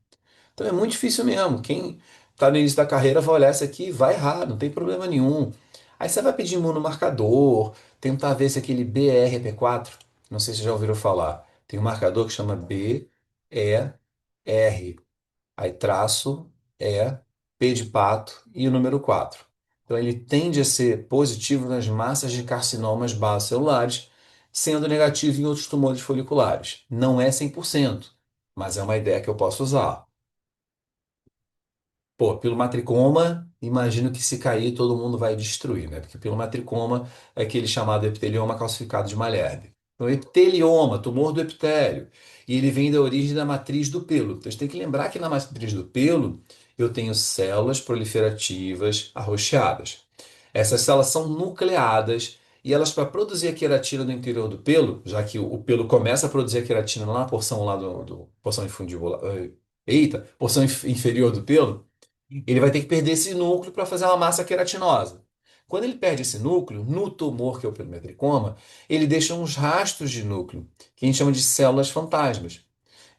Então é muito difícil mesmo. Quem está no início da carreira vai olhar isso aqui e vai errar, não tem problema nenhum. Aí você vai pedir imunomarcador, tentar ver se aquele BRP4, não sei se já ouviram falar, tem um marcador que chama BER, aí traço, P de pato e o número 4. Então ele tende a ser positivo nas massas de carcinomas basocelulares, sendo negativo em outros tumores foliculares. Não é 100%, mas é uma ideia que eu posso usar. Pô, pilomatricoma, imagino que se cair todo mundo vai destruir, né? Porque pilomatricoma é aquele chamado epitelioma calcificado de Malherbe. Então, epitelioma, tumor do epitélio. E ele vem da origem da matriz do pelo. Então, a gente tem que lembrar que na matriz do pelo eu tenho células proliferativas arroxeadas. Essas células são nucleadas e elas, para produzir a queratina no interior do pelo, já que o pelo começa a produzir a queratina lá na porção lá porção infundibular, eita, porção inferior do pelo, ele vai ter que perder esse núcleo para fazer uma massa queratinosa. Quando ele perde esse núcleo, no tumor, que é o pilometricoma, ele deixa uns rastros de núcleo, que a gente chama de células fantasmas.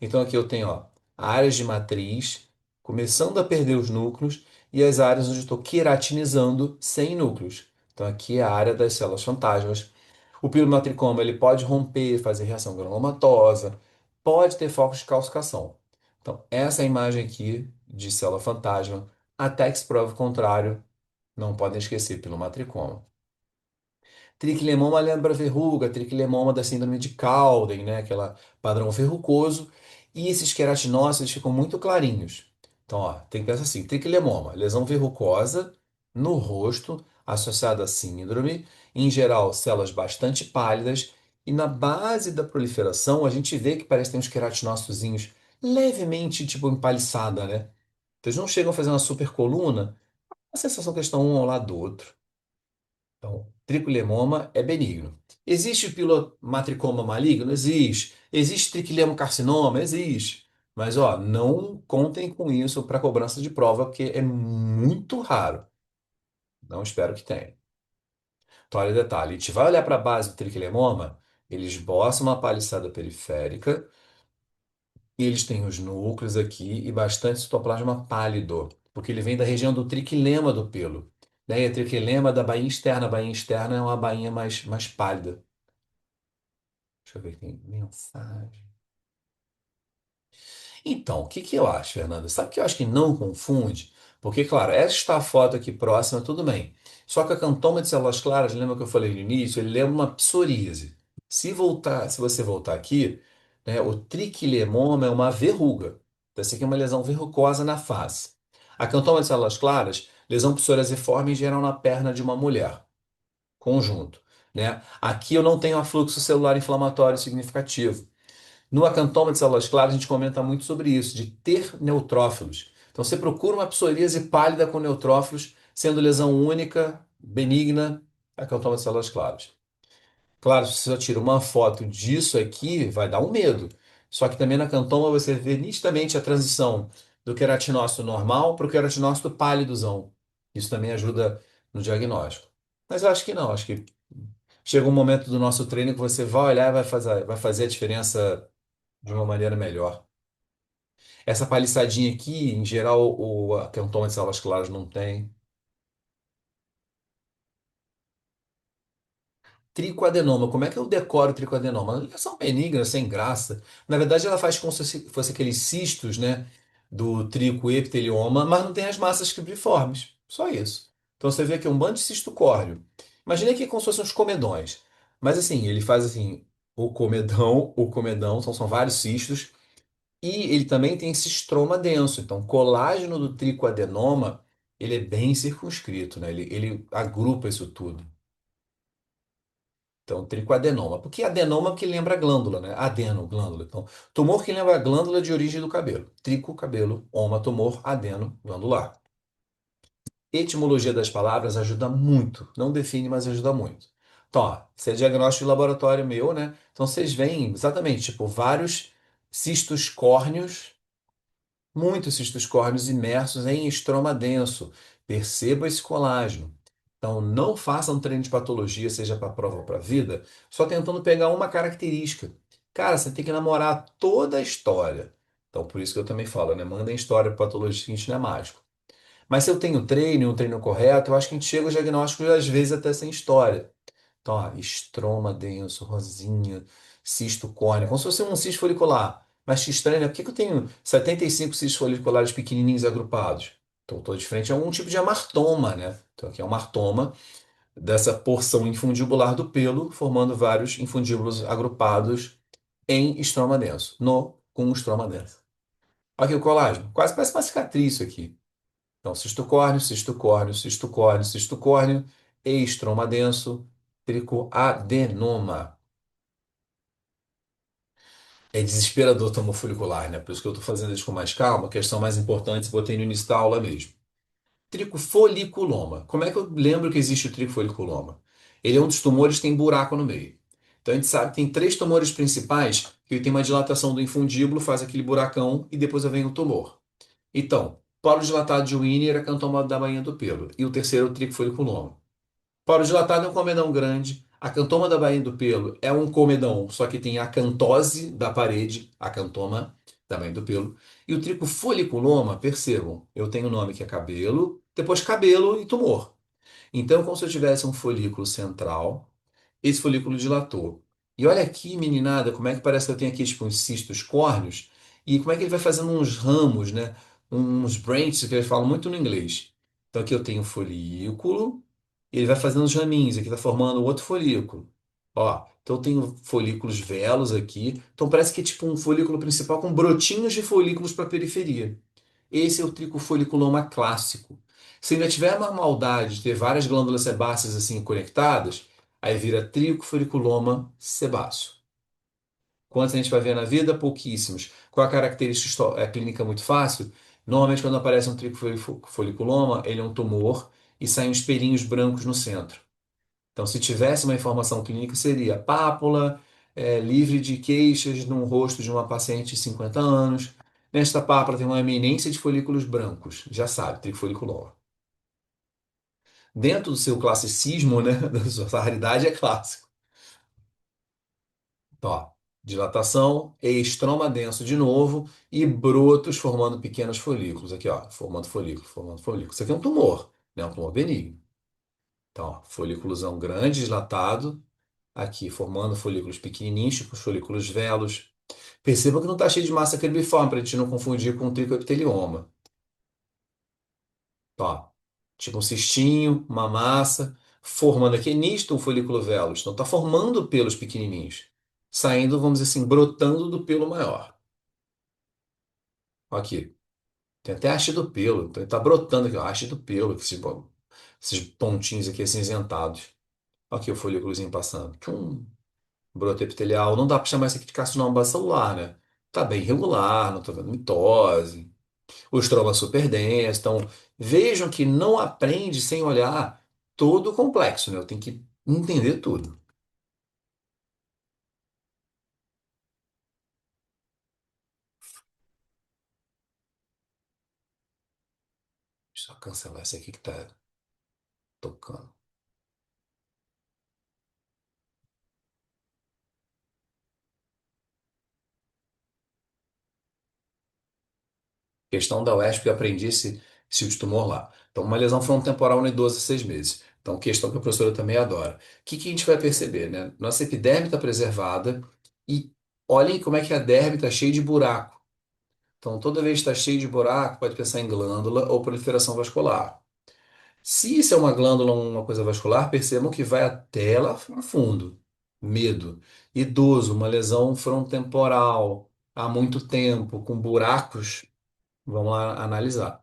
Então aqui eu tenho, ó, áreas de matriz, começando a perder os núcleos, e as áreas onde eu estou queratinizando sem núcleos. Então aqui é a área das células fantasmas. O pilomatricoma ele pode romper, fazer reação granulomatosa, pode ter focos de calcificação. Então, essa é a imagem aqui de célula fantasma, até que se prove o contrário, não podem esquecer pilomatricoma. Triquilemoma lembra verruga, triquilemoma da síndrome de Cowden, né? Aquela padrão verrucoso. E esses queratinócitos ficam muito clarinhos. Então, ó, tem que pensar assim: triquilemoma, lesão verrucosa no rosto, associada à síndrome, em geral, células bastante pálidas. E na base da proliferação, a gente vê que parece que tem uns queratinócitozinhos levemente, tipo, empaliçada, né? Então, eles não chegam a fazer uma super coluna, a sensação que eles estão um ao lado do outro. Então, tricolemoma é benigno. Existe pilomatricoma maligno? Existe. Existe triquilemocarcinoma? Existe. Mas, ó, não contem com isso para cobrança de prova, porque é muito raro. Não espero que tenha. Então, olha o detalhe. A gente vai olhar para a base do triquilemoma, eles esboçam uma paliçada periférica, e eles têm os núcleos aqui e bastante citoplasma pálido, porque ele vem da região do triquilema do pelo. Né? E a triquilema da bainha externa. A bainha externa é uma bainha mais pálida. Deixa eu ver aqui. Mensagem. Então, o que que eu acho, Fernanda? Sabe que eu acho que não confunde? Porque, claro, esta foto aqui próxima, tudo bem. Só que a cantoma de células claras, lembra que eu falei no início? Ele lembra uma psoríase. Se você voltar aqui, né, o triquilemoma é uma verruga. Então, essa aqui é uma lesão verrucosa na face. A cantoma de células claras, lesão psoriasiforme em geral na perna de uma mulher. Conjunto, né? Aqui eu não tenho afluxo celular inflamatório significativo. No acantoma de células claras, a gente comenta muito sobre isso, de ter neutrófilos. Então, você procura uma psoríase pálida com neutrófilos, sendo lesão única, benigna, acantoma de células claras. Claro, se você tira uma foto disso aqui, vai dar um medo. Só que também na cantoma você vê nitidamente a transição do queratinócito normal para o queratinócito pálidozão. Isso também ajuda no diagnóstico. Mas eu acho que não, acho que chega um momento do nosso treino que você vai olhar e vai fazer a diferença de uma maneira melhor. Essa paliçadinha aqui, em geral, o acantoma de células claras não tem. Tricoadenoma, como é que eu decoro tricoadenoma? Uma lesão benigna, sem graça. Na verdade, ela faz como se fosse aqueles cistos, né, do tricoepitelioma, mas não tem as massas cribriformes. Só isso. Então você vê aqui um bando de cisto córneo. Imagina aqui como se fossem uns comedões. Mas assim, ele faz assim, o comedão, são vários cistos. E ele também tem esse estroma denso. Então, o colágeno do tricoadenoma, ele é bem circunscrito, né? Ele agrupa isso tudo. Então, tricoadenoma. Por que adenoma? Porque lembra glândula, né? Adeno, glândula. Então, tumor que lembra a glândula de origem do cabelo. Trico, cabelo, oma, tumor, adeno, glandular. Etimologia das palavras ajuda muito. Não define, mas ajuda muito. Então, ó, isso é diagnóstico de laboratório meu, né? Então, vocês veem exatamente, tipo, vários cistos córneos, muitos cistos córneos imersos em estroma denso. Perceba esse colágeno. Então, não faça um treino de patologia, seja para prova ou para vida, só tentando pegar uma característica. Cara, você tem que namorar toda a história. Então, por isso que eu também falo, né? Mandem história para patologia, que a gente não é mágico. Mas se eu tenho treino, um treino correto, eu acho que a gente chega aos diagnósticos, às vezes, até sem história. Então, ó, estroma denso, rosinha, cisto córneo, como se fosse um cisto folicular. Mas te estranha, né? Por que que eu tenho 75 cistos foliculares pequenininhos agrupados? Então, estou de frente a algum tipo de amartoma, né? Então, aqui é um amartoma dessa porção infundibular do pelo, formando vários infundíbulos agrupados em estroma denso, com um estroma denso. Aqui o colágeno, quase parece uma cicatriz isso aqui. Então, cisto córneo, cisto córneo, cisto córneo, cisto córneo, estroma denso, tricoadenoma. É desesperador tomar folicular, né? Por isso que eu estou fazendo isso com mais calma, questão mais importante, botei no início da aula mesmo. Tricofoliculoma. Como é que eu lembro que existe o tricofoliculoma? Ele é um dos tumores que tem buraco no meio. Então a gente sabe que tem três tumores principais que tem uma dilatação do infundíbulo, faz aquele buracão e depois vem o tumor. Então, polo dilatado de Wiener é cantoma da bainha do pelo. E o terceiro é o tricofoliculoma. Parodilatado é um comedão grande. A cantoma da bainha do pelo é um comedão, só que tem a cantose da parede, a cantoma da bainha do pelo. E o tricofoliculoma, percebam, eu tenho o nome que é cabelo, depois cabelo e tumor. Então, é como se eu tivesse um folículo central, esse folículo dilatou. E olha aqui, meninada, como é que parece que eu tenho aqui, tipo, uns cistos córneos, e como é que ele vai fazendo uns ramos, né? Uns branches, que eles falam muito no inglês. Então, aqui eu tenho um folículo, e ele vai fazendo os raminhos, aqui está formando outro folículo. Ó, então eu tenho folículos velos aqui. Então parece que é tipo um folículo principal com brotinhos de folículos para a periferia. Esse é o tricofoliculoma clássico. Se ainda tiver uma maldade de ter várias glândulas sebáceas assim conectadas, aí vira tricofoliculoma sebáceo. Quantos a gente vai ver na vida? Pouquíssimos. Qual a característica clínica muito fácil? Normalmente, quando aparece um tricofoliculoma, ele é um tumor e saem uns pelinhos brancos no centro. Então, se tivesse uma informação clínica, seria pápula, livre de queixas no rosto de uma paciente de 50 anos. Nesta pápula tem uma eminência de folículos brancos. Já sabe, tricofoliculoma. Dentro do seu classicismo, né, da sua raridade, é clássico. Então, ó, dilatação, estroma denso de novo e brotos formando pequenos folículos. Aqui, ó, formando folículo, formando folículo. Isso aqui é um tumor, né? Um tumor benigno. Então, ó, folículozão grande, dilatado, aqui formando folículos pequenininhos, tipo os folículos velos. Perceba que não está cheio de massa cribriforme, para a gente não confundir com tricoepitelioma. Então, ó, tipo um cistinho, uma massa, formando aqui nisto um folículo velos. Então, está formando pelos pequenininhos, saindo, vamos dizer assim, brotando do pelo maior. Aqui, tem até a haste do pelo. Então, ele está brotando aqui, ó, a haste do pelo, esses pontinhos aqui acinzentados. Aqui o folículozinho passando. Tchum. Broto epitelial, não dá para chamar isso aqui de carcinoma celular, né? Tá bem regular, não tô vendo mitose, o estroma super denso. Então, vejam que não aprende sem olhar todo o complexo, né? Eu tenho que entender tudo. Deixa eu só cancelar esse aqui que tá tocando. Questão da UESP, eu aprendi esse tipo de tumor lá. Então, uma lesão frontotemporal no idoso 6 meses. Então, questão que a professora também adora. O que que a gente vai perceber, né? Nossa epiderme está preservada e olhem como é que a derme está cheia de buraco. Então, toda vez que está cheio de buraco, pode pensar em glândula ou proliferação vascular. Se isso é uma glândula ou uma coisa vascular, percebam que vai até lá no fundo. Medo. Idoso, uma lesão frontotemporal há muito tempo, com buracos, vamos lá analisar.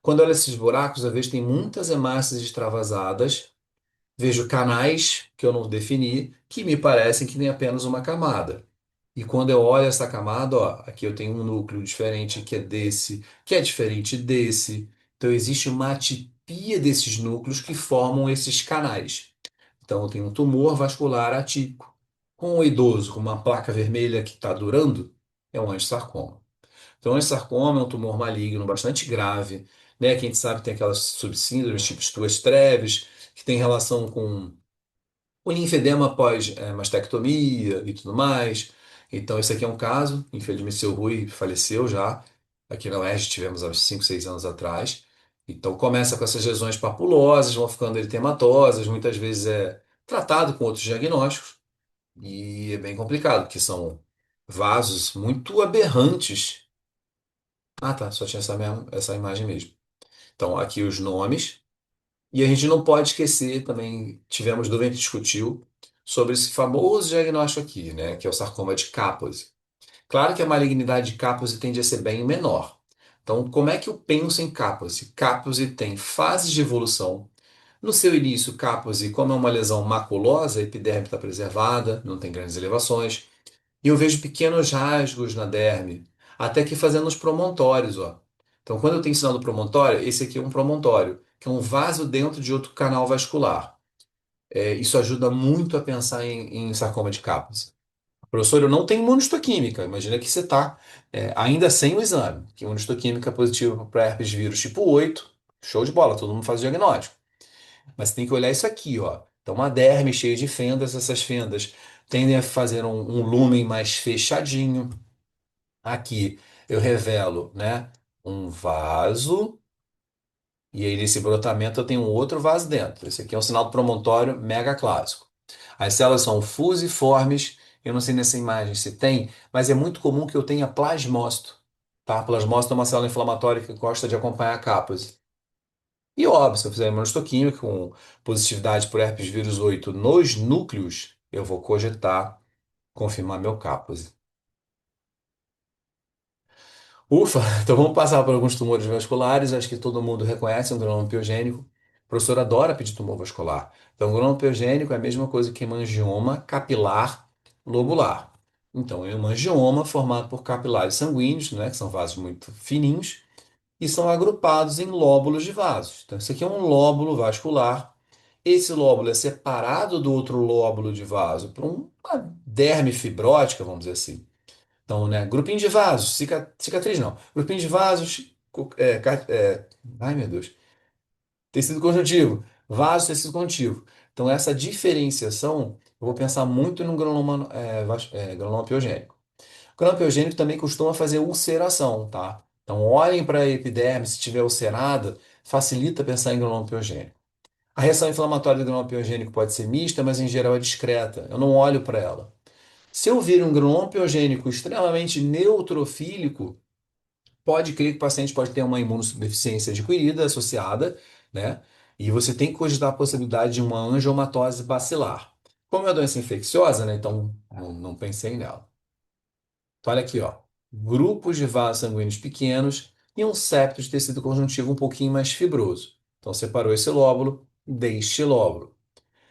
Quando olha esses buracos, às vezes tem muitas hemácias extravasadas Vejo canais que eu não defini, que me parecem que tem apenas uma camada. E quando eu olho essa camada, ó, aqui eu tenho um núcleo diferente que é desse, que é diferente desse. Então existe uma atipia desses núcleos que formam esses canais. Então eu tenho um tumor vascular atípico. Com o idoso com uma placa vermelha que está durando, é um angiosarcoma. Então, o angiosarcoma é um tumor maligno bastante grave, né? Que a gente sabe que tem aquelas subsíndromes, tipo Stuart-Treves, que tem relação com o linfedema após mastectomia e tudo mais. Então, esse aqui é um caso. Infelizmente, seu Rui faleceu já. Aqui na UERJ tivemos há uns 5, 6 anos atrás. Então, começa com essas lesões papulosas, vão ficando eritematosas, muitas vezes é tratado com outros diagnósticos. E é bem complicado, porque são vasos muito aberrantes. Ah, tá, só tinha essa imagem mesmo. Então, aqui os nomes. E a gente não pode esquecer, também tivemos dúvida, a gente discutiu sobre esse famoso diagnóstico aqui, né, que é o sarcoma de Kaposi. Claro que a malignidade de Kaposi tende a ser bem menor. Então, como é que eu penso em Kaposi? Kaposi tem fases de evolução. No seu início, Kaposi, como é uma lesão maculosa, a epiderme está preservada, não tem grandes elevações. E eu vejo pequenos rasgos na derme, até que fazendo os promontórios, ó. Então, quando eu tenho sinal do promontório, esse aqui é um promontório, que é um vaso dentro de outro canal vascular. Isso ajuda muito a pensar em sarcoma de Kaposi. Professor, eu não tenho imunistoquímica. Imagina que você está ainda sem o exame, que imunistoquímica positiva para herpes vírus tipo 8, show de bola, todo mundo faz o diagnóstico. Mas você tem que olhar isso aqui, ó. Então, uma derme cheia de fendas, essas fendas tendem a fazer um lúmen mais fechadinho. Aqui eu revelo, né, um vaso, e aí nesse brotamento eu tenho um outro vaso dentro. Esse aqui é um sinal do promontório mega clássico. As células são fusiformes, eu não sei nessa imagem se tem, mas é muito comum que eu tenha plasmócito. Tá? Plasmócito é uma célula inflamatória que gosta de acompanhar a cápase. E óbvio, se eu fizer imunistoquímica com positividade por herpes vírus 8 nos núcleos, eu vou cogitar confirmar meu cápase. Ufa, então vamos passar por alguns tumores vasculares. Acho que todo mundo reconhece um granuloma piogênico. O professor adora pedir tumor vascular. Então, granuloma piogênico é a mesma coisa que hemangioma capilar lobular. Então, é um hemangioma formado por capilares sanguíneos, né, que são vasos muito fininhos, e são agrupados em lóbulos de vasos. Então, isso aqui é um lóbulo vascular. Esse lóbulo é separado do outro lóbulo de vaso por uma derme fibrótica, vamos dizer assim. Então, né, grupinho de vasos, cicatriz não. Grupinho de vasos, ai meu Deus, tecido conjuntivo, vaso, tecido conjuntivo. Então, essa diferenciação, eu vou pensar muito no granuloma, granuloma piogênico. O granuloma piogênico também costuma fazer ulceração, tá? Então, olhem para a epiderme, se estiver ulcerada, facilita pensar em granuloma piogênico. A reação inflamatória do granuloma piogênico pode ser mista, mas em geral é discreta. Eu não olho para ela. Se eu vir um granuloma piogênico extremamente neutrofílico, pode crer que o paciente pode ter uma imunossuficiência adquirida associada, né? E você tem que cogitar a possibilidade de uma angiomatose bacilar. Como é uma doença infecciosa, né? Então não pensei nela. Então, olha aqui, ó. Grupos de vasos sanguíneos pequenos e um septo de tecido conjuntivo um pouquinho mais fibroso. Então, separou esse lóbulo deste lóbulo.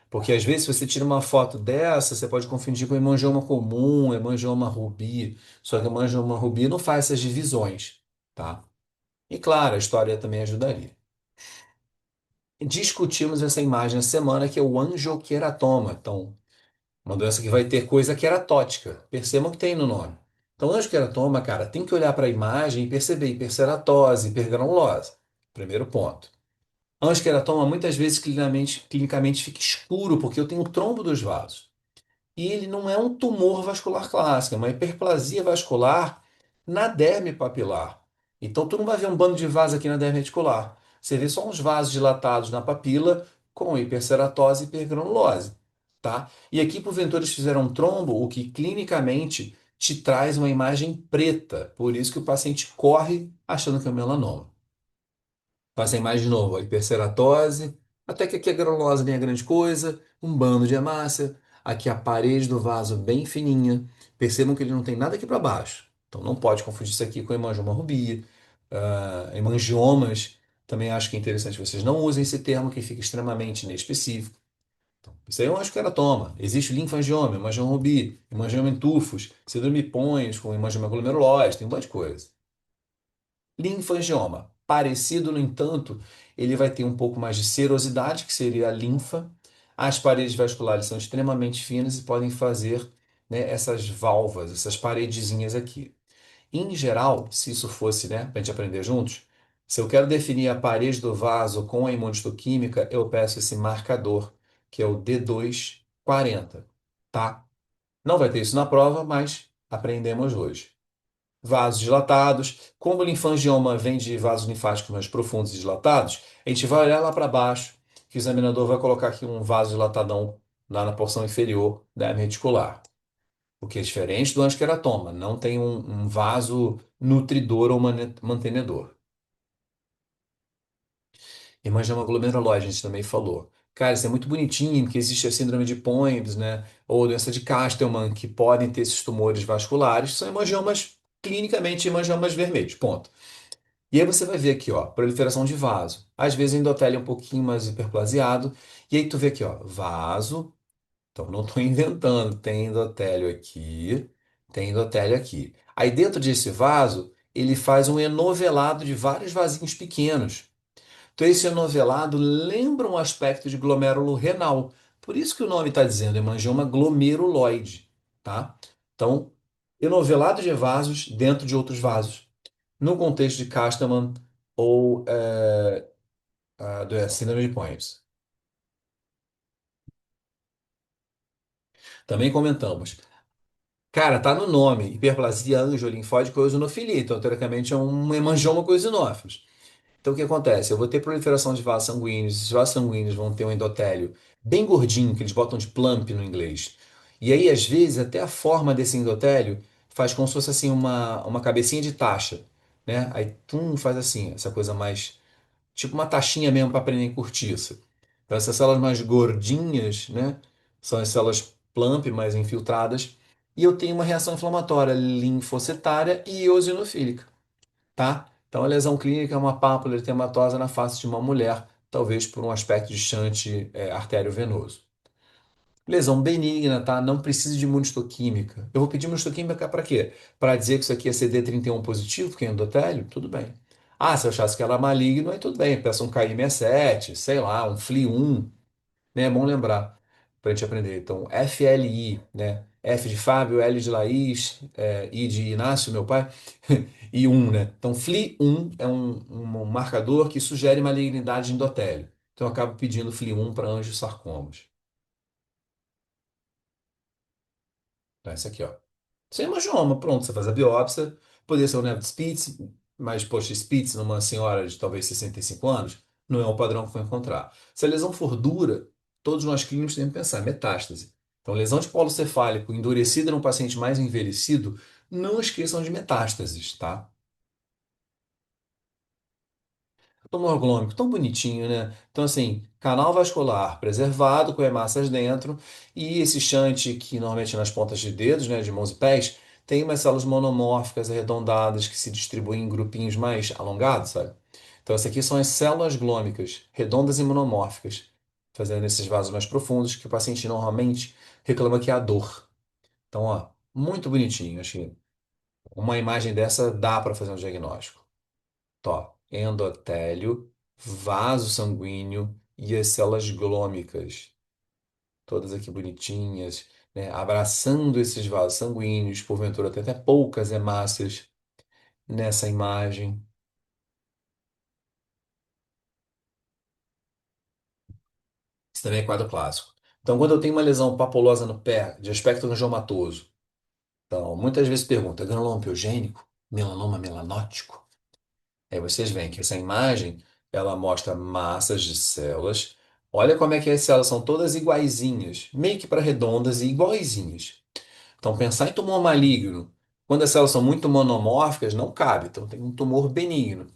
Porque às vezes, se você tira uma foto dessa, você pode confundir com hemangioma comum, hemangioma rubi. Só que o hemangioma rubi não faz essas divisões, tá? E claro, a história também ajudaria. Discutimos essa imagem essa semana, que é o angioqueratoma. Então, uma doença que vai ter coisa queratótica. Percebam que tem no nome. Então, angioqueratoma, cara, tem que olhar para a imagem e perceber hiperceratose, hipergranulose. Primeiro ponto. Angioqueratoma muitas vezes clinicamente fica escuro, porque eu tenho o trombo dos vasos. E ele não é um tumor vascular clássico, é uma hiperplasia vascular na derme papilar. Então, tu não vai ver um bando de vasos aqui na derme reticular. Você vê só uns vasos dilatados na papila com hiperceratose e hipergranulose, tá? E aqui, porventura, eles fizeram um trombo, o que clinicamente te traz uma imagem preta. Por isso que o paciente corre achando que é um melanoma. Passem mais de novo, a hiperceratose, até que aqui a granulose nem é grande coisa, um bando de hemácia, aqui a parede do vaso bem fininha. Percebam que ele não tem nada aqui para baixo. Então não pode confundir isso aqui com hemangioma rubia. Hemangiomas, também acho que é interessante que vocês não usem esse termo, que fica extremamente inespecífico. Isso aí é um escleratoma. Existe linfangioma, hemangioma rubi, hemangioma em tufos, síndrome de Pons com hemangioma glomerulose, tem um monte de coisa. Linfangioma, parecido, no entanto, ele vai ter um pouco mais de serosidade, que seria a linfa. As paredes vasculares são extremamente finas e podem fazer, né, essas válvulas, essas paredezinhas aqui. Em geral, se isso fosse, né, para a gente aprender juntos, se eu quero definir a parede do vaso com a imunistoquímica, eu peço esse marcador, que é o D240, tá? Não vai ter isso na prova, mas aprendemos hoje. Vasos dilatados. Como o linfangioma vem de vasos linfáticos mais profundos e dilatados, a gente vai olhar lá para baixo, que o examinador vai colocar aqui um vaso dilatadão lá na porção inferior da hernia reticular. O que é diferente do angiosqueratoma, não tem um vaso nutridor ou mantenedor. Hemangioma glomerulose, a gente também falou. Cara, isso é muito bonitinho, porque existe a síndrome de Poins, né? Ou doença de Castleman, que podem ter esses tumores vasculares. São hemangiomas, clinicamente, hemangiomas vermelhos, ponto. E aí você vai ver aqui, ó, proliferação de vaso. Às vezes o endotélio é um pouquinho mais hiperplasiado. E aí tu vê aqui, ó, vaso. Então não estou inventando. Tem endotélio aqui, tem endotélio aqui. Aí dentro desse vaso, ele faz um enovelado de vários vasinhos pequenos. Então, esse enovelado lembra um aspecto de glomérulo renal. Por isso que o nome está dizendo hemangioma glomeruloide, tá? Então, enovelado de vasos dentro de outros vasos, no contexto de Castleman ou a síndrome de Poins. Também comentamos. Cara, tá no nome, hiperplasia angiolinfóide com eosinofilia. Então, teoricamente, é um hemangioma com eosinófilos. Então, o que acontece? Eu vou ter proliferação de vasos sanguíneos, esses vasos sanguíneos vão ter um endotélio bem gordinho, que eles botam de plump no inglês. E aí, às vezes, até a forma desse endotélio faz como se fosse assim uma cabecinha de taxa, né? Aí, faz assim, essa coisa mais, tipo uma taxinha mesmo para prender em cortiça. Então, essas células mais gordinhas, né? São as células plump, mais infiltradas. E eu tenho uma reação inflamatória linfocitária e eosinofílica, tá? Então, a lesão clínica é uma pápula eritematosa na face de uma mulher, talvez por um aspecto de shunt arteriovenoso. Lesão benigna, tá? Não precisa de imunistoquímica. Eu vou pedir imunistoquímica para quê? Para dizer que isso aqui é CD31 positivo, que é endotélio? Tudo bem. Ah, se eu achasse que era maligno, aí tudo bem. Peça um KI67, sei lá, um FLI1, né? É bom lembrar para a gente aprender. Então, FLI, né? F de Fábio, L de Laís, I de Inácio, meu pai, e 1, né? Então, FLI1 é um marcador que sugere malignidade de endotélio. Então, eu acabo pedindo FLI1 para angiosarcomas. Então, esse aqui, ó. Sem hemangioma, pronto, você faz a biópsia, poderia ser o nevo de Spitz, mas, poxa, Spitz numa senhora de talvez 65 anos, não é o padrão que foi encontrar. Se a lesão for dura, todos nós clínicos temos que pensar, metástase. Então, lesão de polo cefálico endurecida num paciente mais envelhecido, não esqueçam de metástases, tá? Tumor glômico, tão bonitinho, né? Então, assim, canal vascular preservado, com hemácias dentro, e esse shunt que normalmente é nas pontas de dedos, né, de mãos e pés, tem umas células monomórficas arredondadas que se distribuem em grupinhos mais alongados, sabe? Então, essas aqui são as células glômicas, redondas e monomórficas, fazendo esses vasos mais profundos, que o paciente normalmente reclama que é a dor. Então, ó, muito bonitinho, acho que uma imagem dessa dá para fazer um diagnóstico. Tó, endotélio, vaso sanguíneo e as células glômicas, todas aqui bonitinhas, né? Abraçando esses vasos sanguíneos, porventura tem até poucas hemácias nessa imagem. Isso também é quadro clássico. Então, quando eu tenho uma lesão papulosa no pé, de aspecto angiomatoso, então, muitas vezes pergunta, granuloma piogênico? Melanoma melanótico? Aí vocês veem que essa imagem, ela mostra massas de células. Olha como é que as células são todas iguaizinhas, meio que para redondas e iguaizinhas. Então, pensar em tumor maligno, quando as células são muito monomórficas, não cabe. Então, tem um tumor benigno.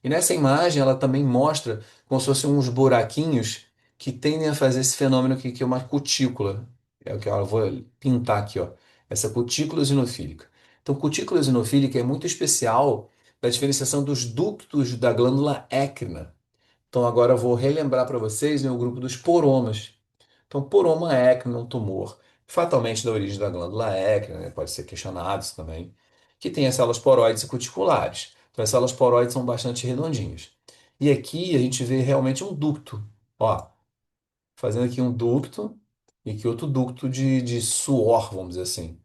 E nessa imagem, ela também mostra como se fossem uns buraquinhos que tendem a fazer esse fenômeno aqui, que é uma cutícula. É o que eu vou pintar aqui, ó. Essa cutícula eosinofílica. Então, cutícula eosinofílica é muito especial da diferenciação dos ductos da glândula écrina. Então, agora eu vou relembrar para vocês, né, o grupo dos poromas. Então, poroma écrone é um tumor, fatalmente da origem da glândula écrone, né? Pode ser questionado isso também, que tem as células poroides e cuticulares. Então, as células poroides são bastante redondinhas. E aqui a gente vê realmente um ducto. Ó, fazendo aqui um ducto e aqui outro ducto de suor, vamos dizer assim.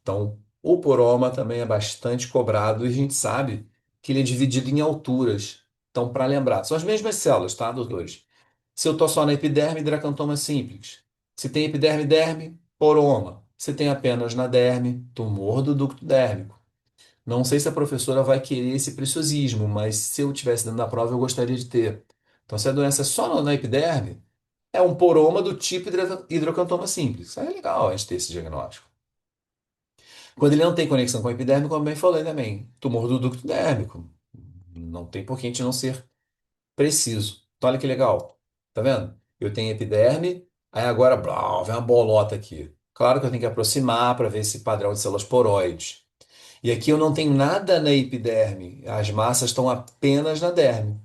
Então, o poroma também é bastante cobrado e a gente sabe que ele é dividido em alturas. Então, para lembrar, são as mesmas células, tá, doutores? Se eu estou só na epiderme, hidracantoma simples. Se tem epiderme, derme, poroma. Se tem apenas na derme, tumor do ducto dérmico. Não sei se a professora vai querer esse preciosismo, mas se eu tivesse dando a prova, eu gostaria de ter. Então, se a doença é só na epiderme, é um poroma do tipo hidrocantoma simples. Isso é legal a gente ter esse diagnóstico. Quando ele não tem conexão com a epiderme, como bem falei também, tumor do ducto dérmico. Não tem por que a gente não ser preciso. Então, olha que legal. Tá vendo? Eu tenho epiderme, aí agora, blá, vem uma bolota aqui. Claro que eu tenho que aproximar para ver esse padrão de células poroides. E aqui eu não tenho nada na epiderme, as massas estão apenas na derme.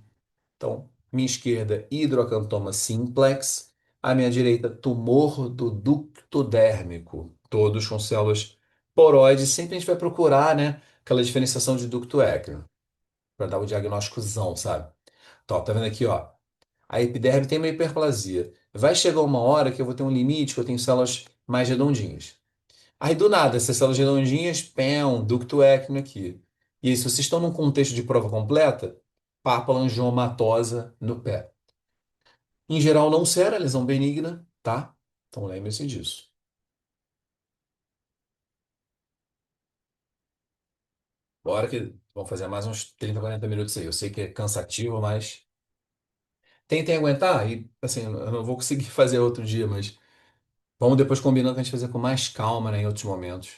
Então, minha esquerda, hidroacantoma simplex, à minha direita, tumor do ducto dérmico, todos com células poroides. Sempre a gente vai procurar, né, aquela diferenciação de ducto écreno, para dar o diagnósticozão, sabe? Então, tá vendo aqui, ó? A epiderme tem uma hiperplasia. Vai chegar uma hora que eu vou ter um limite, que eu tenho células mais redondinhas. Aí, do nada, essas células redondinhas, pão, ducto écreno aqui. E aí, se vocês estão num contexto de prova completa, pápula angiomatosa no pé. Em geral, não será lesão benigna, tá? Então, lembre-se disso. Bora que vamos fazer mais uns 30, 40 minutos aí. Eu sei que é cansativo, mas tentem aguentar. E, assim, eu não vou conseguir fazer outro dia, mas vamos depois combinando pra gente fazer com mais calma, né, em outros momentos.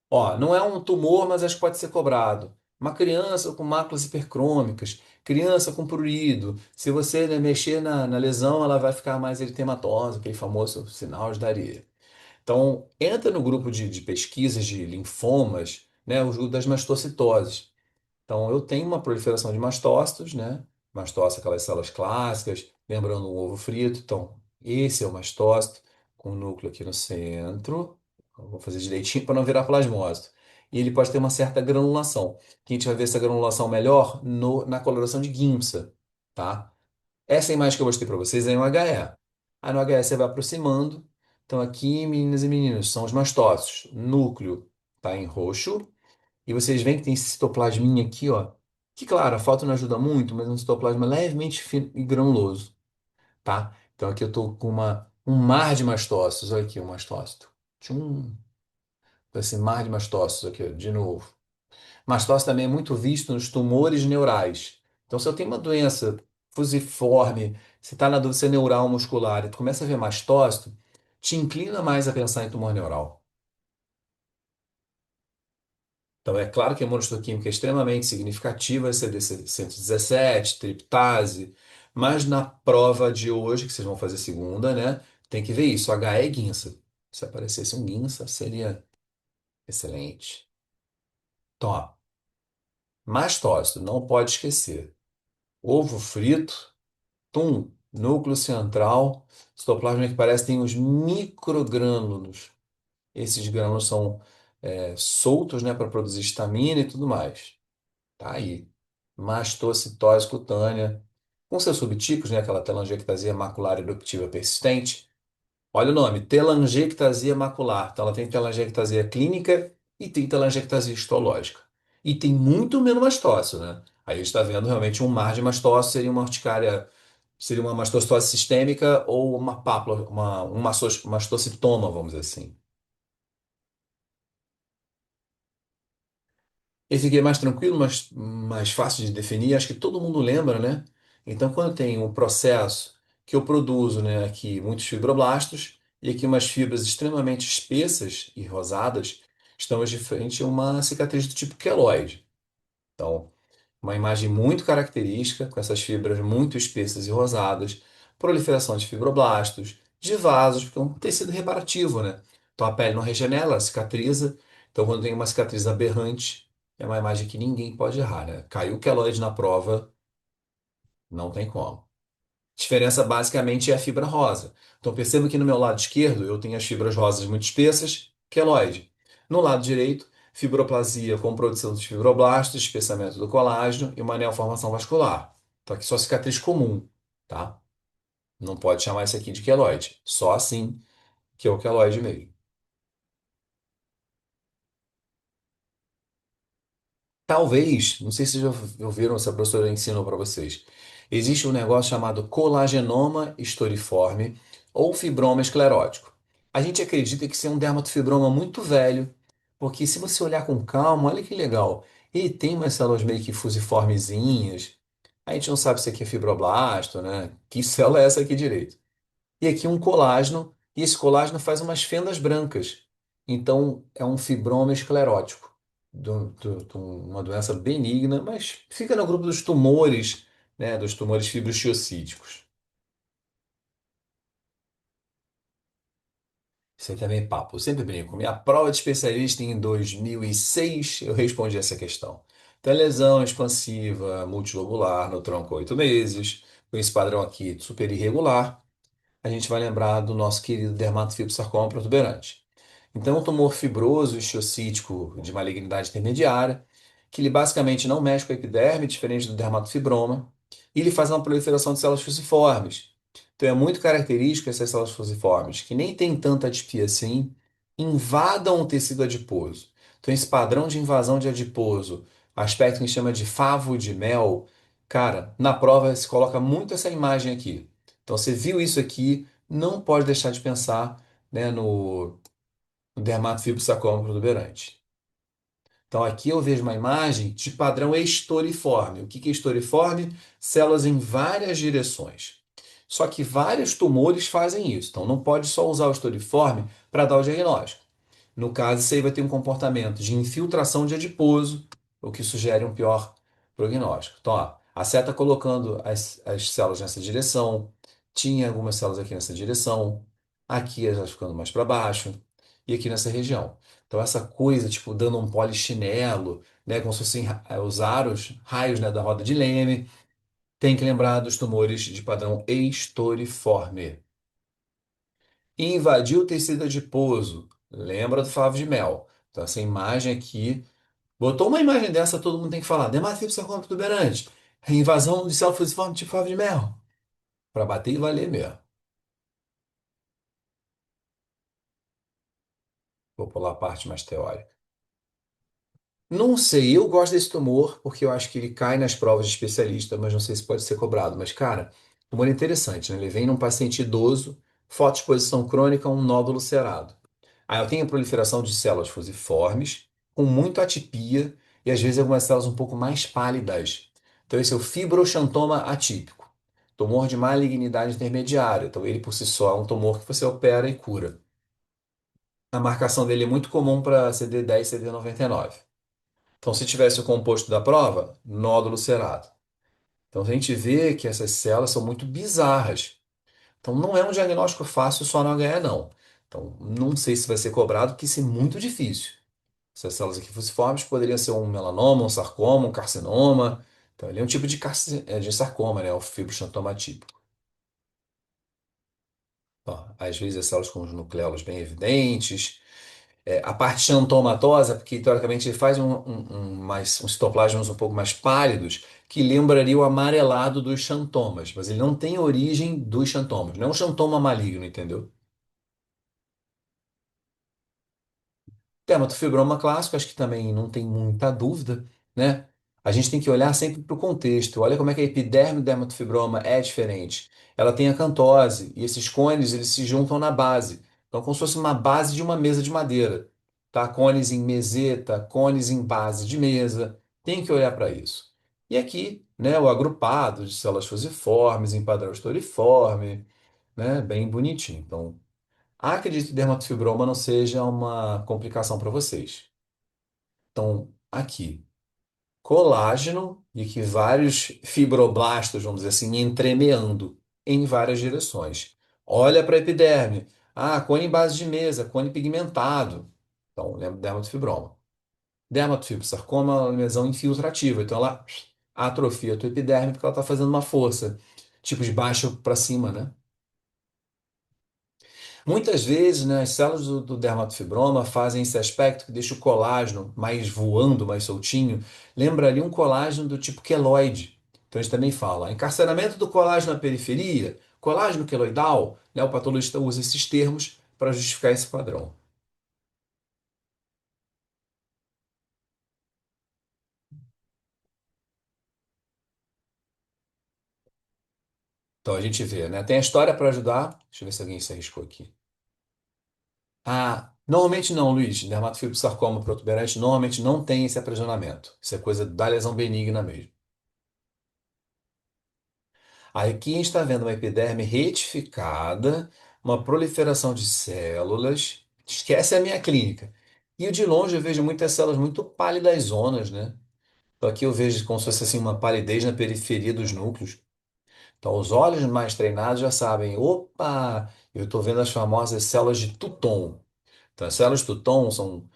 Ó, não é um tumor, mas acho que pode ser cobrado. Uma criança com máculas hipercrômicas, criança com prurido. Se você, né, mexer na lesão, ela vai ficar mais eritematosa, aquele famoso sinal de Daria. Então, entra no grupo de pesquisas de linfomas, né, o grupo das mastocitoses. Então, eu tenho uma proliferação de mastócitos, né? Mastócito, aquelas células clássicas, lembrando um ovo frito. Então, esse é o mastócito, com o núcleo aqui no centro. Eu vou fazer direitinho para não virar plasmócito. E ele pode ter uma certa granulação, que a gente vai ver essa granulação melhor na coloração de Giemsa, tá? Essa imagem que eu mostrei para vocês é um HE. Aí no HE você vai aproximando. Então, aqui, meninas e meninos, são os mastócitos. Núcleo está em roxo. E vocês veem que tem esse citoplasminha aqui, ó. Que, claro, a foto não ajuda muito, mas é um citoplasma levemente fino e granuloso, tá? Então aqui eu tô com um mar de mastócitos. Olha aqui o mastócito. Tchum. Esse mar de mastócitos aqui, ó, de novo. Mastócito também é muito visto nos tumores neurais. Então, se eu tenho uma doença fusiforme, se está na doença neural muscular e tu começa a ver mastócito, te inclina mais a pensar em tumor neural. Então, é claro que a imunohistoquímica é extremamente significativa, CDC 117, triptase, mas na prova de hoje, que vocês vão fazer segunda, né, tem que ver isso, H é guinça. Se aparecesse um guinça, seria excelente. Então, ó, mastócito, não pode esquecer. Ovo frito, núcleo central, citoplasma que parece que tem os microgrânulos. Esses grânulos são soltos, né, para produzir histamina e tudo mais. Tá aí. Mastocitose cutânea. Com seus subtipos, né, aquela telangiectasia macular eruptiva persistente. Olha o nome, telangiectasia macular. Então, ela tem telangiectasia clínica e tem telangiectasia histológica. E tem muito menos mastócito, né? Aí a gente está vendo realmente um mar de mastócito, seria uma urticária, seria uma mastocitose sistêmica ou uma pápula, mastocitoma, vamos dizer assim. Esse aqui é mais tranquilo, mais fácil de definir. Acho que todo mundo lembra, né? Então, quando tem um processo que eu produzo, né, aqui muitos fibroblastos e aqui umas fibras extremamente espessas e rosadas, estamos de frente a uma cicatriz do tipo queloide. Então, uma imagem muito característica, com essas fibras muito espessas e rosadas, proliferação de fibroblastos, de vasos, porque é um tecido reparativo, né? Então a pele não regenera, ela cicatriza. Então, quando tem uma cicatriz aberrante, é uma imagem que ninguém pode errar, né? Caiu o queloide na prova, não tem como. Diferença basicamente é a fibra rosa. Então perceba que no meu lado esquerdo eu tenho as fibras rosas muito espessas, queloide. No lado direito, fibroplasia com produção dos fibroblastos, espessamento do colágeno e uma neoformação vascular. Então aqui só cicatriz comum, tá? Não pode chamar isso aqui de queloide. Só assim que é o queloide mesmo. Talvez, não sei se vocês já ouviram, se a professora ensinou para vocês. Existe um negócio chamado colagenoma historiforme ou fibroma esclerótico. A gente acredita que isso é um dermatofibroma muito velho, porque se você olhar com calma, olha que legal. Ele tem umas células meio que fusiformezinhas. A gente não sabe se aqui é fibroblasto, né? Que célula é essa aqui direito? E aqui um colágeno, e esse colágeno faz umas fendas brancas. Então, é um fibroma esclerótico, de uma doença benigna, mas fica no grupo dos tumores, né, dos tumores fibroxiocíticos. Isso aí também é papo. Eu sempre brinco. Minha prova de especialista em 2006, eu respondi essa questão. Então, lesão expansiva multilobular no tronco 8 meses, com esse padrão aqui super irregular, a gente vai lembrar do nosso querido dermatofibrosarcoma protuberante. Então, um tumor fibroso histiocítico de malignidade intermediária, que ele basicamente não mexe com a epiderme, diferente do dermatofibroma, e ele faz uma proliferação de células fusiformes. Então, é muito característico essas células fusiformes, que nem tem tanta adipia assim, invadam o tecido adiposo. Então, esse padrão de invasão de adiposo, aspecto que a gente chama de favo de mel, cara, na prova se coloca muito essa imagem aqui. Então, você viu isso aqui, não pode deixar de pensar, né, no dermatofibrosarcoma protuberante. Então, aqui eu vejo uma imagem de padrão estouriforme. O que que é estouriforme? Células em várias direções. Só que vários tumores fazem isso. Então, não pode só usar o estouriforme para dar o diagnóstico. No caso, isso aí vai ter um comportamento de infiltração de adiposo, o que sugere um pior prognóstico. Então, ó, a seta colocando as células nessa direção, tinha algumas células aqui nessa direção, aqui elas ficando mais para baixo, e aqui nessa região. Então, essa coisa, tipo, dando um polichinelo, né, como se fossem os aros, raios, né, da roda de Leme, tem que lembrar dos tumores de padrão estouriforme. Invadiu o tecido adiposo. Lembra do favo de mel. Então, essa imagem aqui. Botou uma imagem dessa, todo mundo tem que falar. Dermatite protuberante. Invasão de célula fusiforme tipo favo de mel. Para bater e valer mesmo. Vou pular a parte mais teórica. Não sei, eu gosto desse tumor porque eu acho que ele cai nas provas de especialista, mas não sei se pode ser cobrado. Mas, cara, tumor interessante, né? Ele vem num paciente idoso, fotoexposição crônica, um nódulo cerado. Aí eu tenho a proliferação de células fusiformes, com muita atipia e às vezes algumas células um pouco mais pálidas. Então, esse é o fibroxantoma atípico. Tumor de malignidade intermediária. Então, ele por si só é um tumor que você opera e cura. A marcação dele é muito comum para CD10 e CD99. Então, se tivesse o composto da prova, nódulo cerado. Então, a gente vê que essas células são muito bizarras. Então, não é um diagnóstico fácil só no HE, não. Então, não sei se vai ser cobrado, porque isso é muito difícil. Essas células aqui fusiformes poderiam ser um melanoma, um sarcoma, um carcinoma. Então, ele é um tipo de, de sarcoma, né? O fibroxantoma típico. Ó, às vezes, as células com os nucleolos bem evidentes. A parte xantomatosa, porque teoricamente ele faz uns citoplasmas um pouco mais pálidos, que lembraria o amarelado dos xantomas, mas ele não tem origem dos xantomas. Não é um xantoma maligno, entendeu? Dermatofibroma clássico, acho que também não tem muita dúvida, né? A gente tem que olhar sempre para o contexto. Olha como é que a epiderme do dermatofibroma é diferente. Ela tem acantose e esses cones eles se juntam na base. Então, como se fosse uma base de uma mesa de madeira. Tá? Cones em meseta, cones em base de mesa. Tem que olhar para isso. E aqui, né, o agrupado de células fusiformes em padrão estoriforme, né, bem bonitinho. Então, acredito que dermatofibroma não seja uma complicação para vocês. Então, aqui, colágeno e que vários fibroblastos, vamos dizer assim, entremeando em várias direções. Olha para a epiderme. Ah, cone em base de mesa, cone pigmentado. Então, lembra do dermatofibroma. Dermatofibrosarcoma é uma lesão infiltrativa, então ela atrofia a tua epiderme porque ela está fazendo uma força. tipo de baixo para cima, né? Muitas vezes, né, as células do dermatofibroma fazem esse aspecto que deixa o colágeno mais voando, mais soltinho. Lembra ali um colágeno do tipo queloide. Então a gente também fala encarceramento do colágeno na periferia, colágeno queloidal, né? O patologista usa esses termos para justificar esse padrão. Então a gente vê, né? Tem a história para ajudar. Deixa eu ver se alguém se arriscou aqui. Ah, normalmente não, Luiz. Dermatofibrosarcoma protuberante normalmente não tem esse aprisionamento. Isso é coisa da lesão benigna mesmo. Aqui a gente está vendo uma epiderme retificada, uma proliferação de células. Esquece a minha clínica. E de longe eu vejo muitas células muito pálidas zonas, né? Então aqui eu vejo como se fosse assim uma palidez na periferia dos núcleos. Então os olhos mais treinados já sabem, opa, eu estou vendo as famosas células de Touton. Então as células de Touton são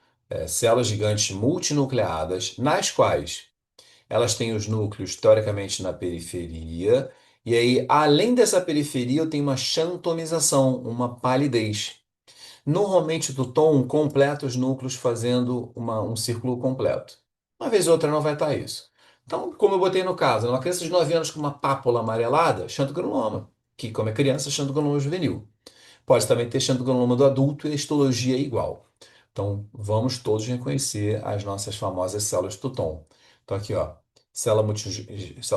células gigantes multinucleadas, nas quais elas têm os núcleos, teoricamente, na periferia. E aí, além dessa periferia, eu tenho uma xantomização, uma palidez. Normalmente, do tom completa os núcleos fazendo um círculo completo. Uma vez ou outra não vai estar isso. Então, como eu botei no caso, uma criança de 9 anos com uma pápula amarelada, xantogranuloma, que, como é criança, xantogranuloma juvenil. Pode também ter xantogranuloma do adulto e a histologia é igual. Então, vamos todos reconhecer as nossas famosas células Touton. Então, aqui, ó, célula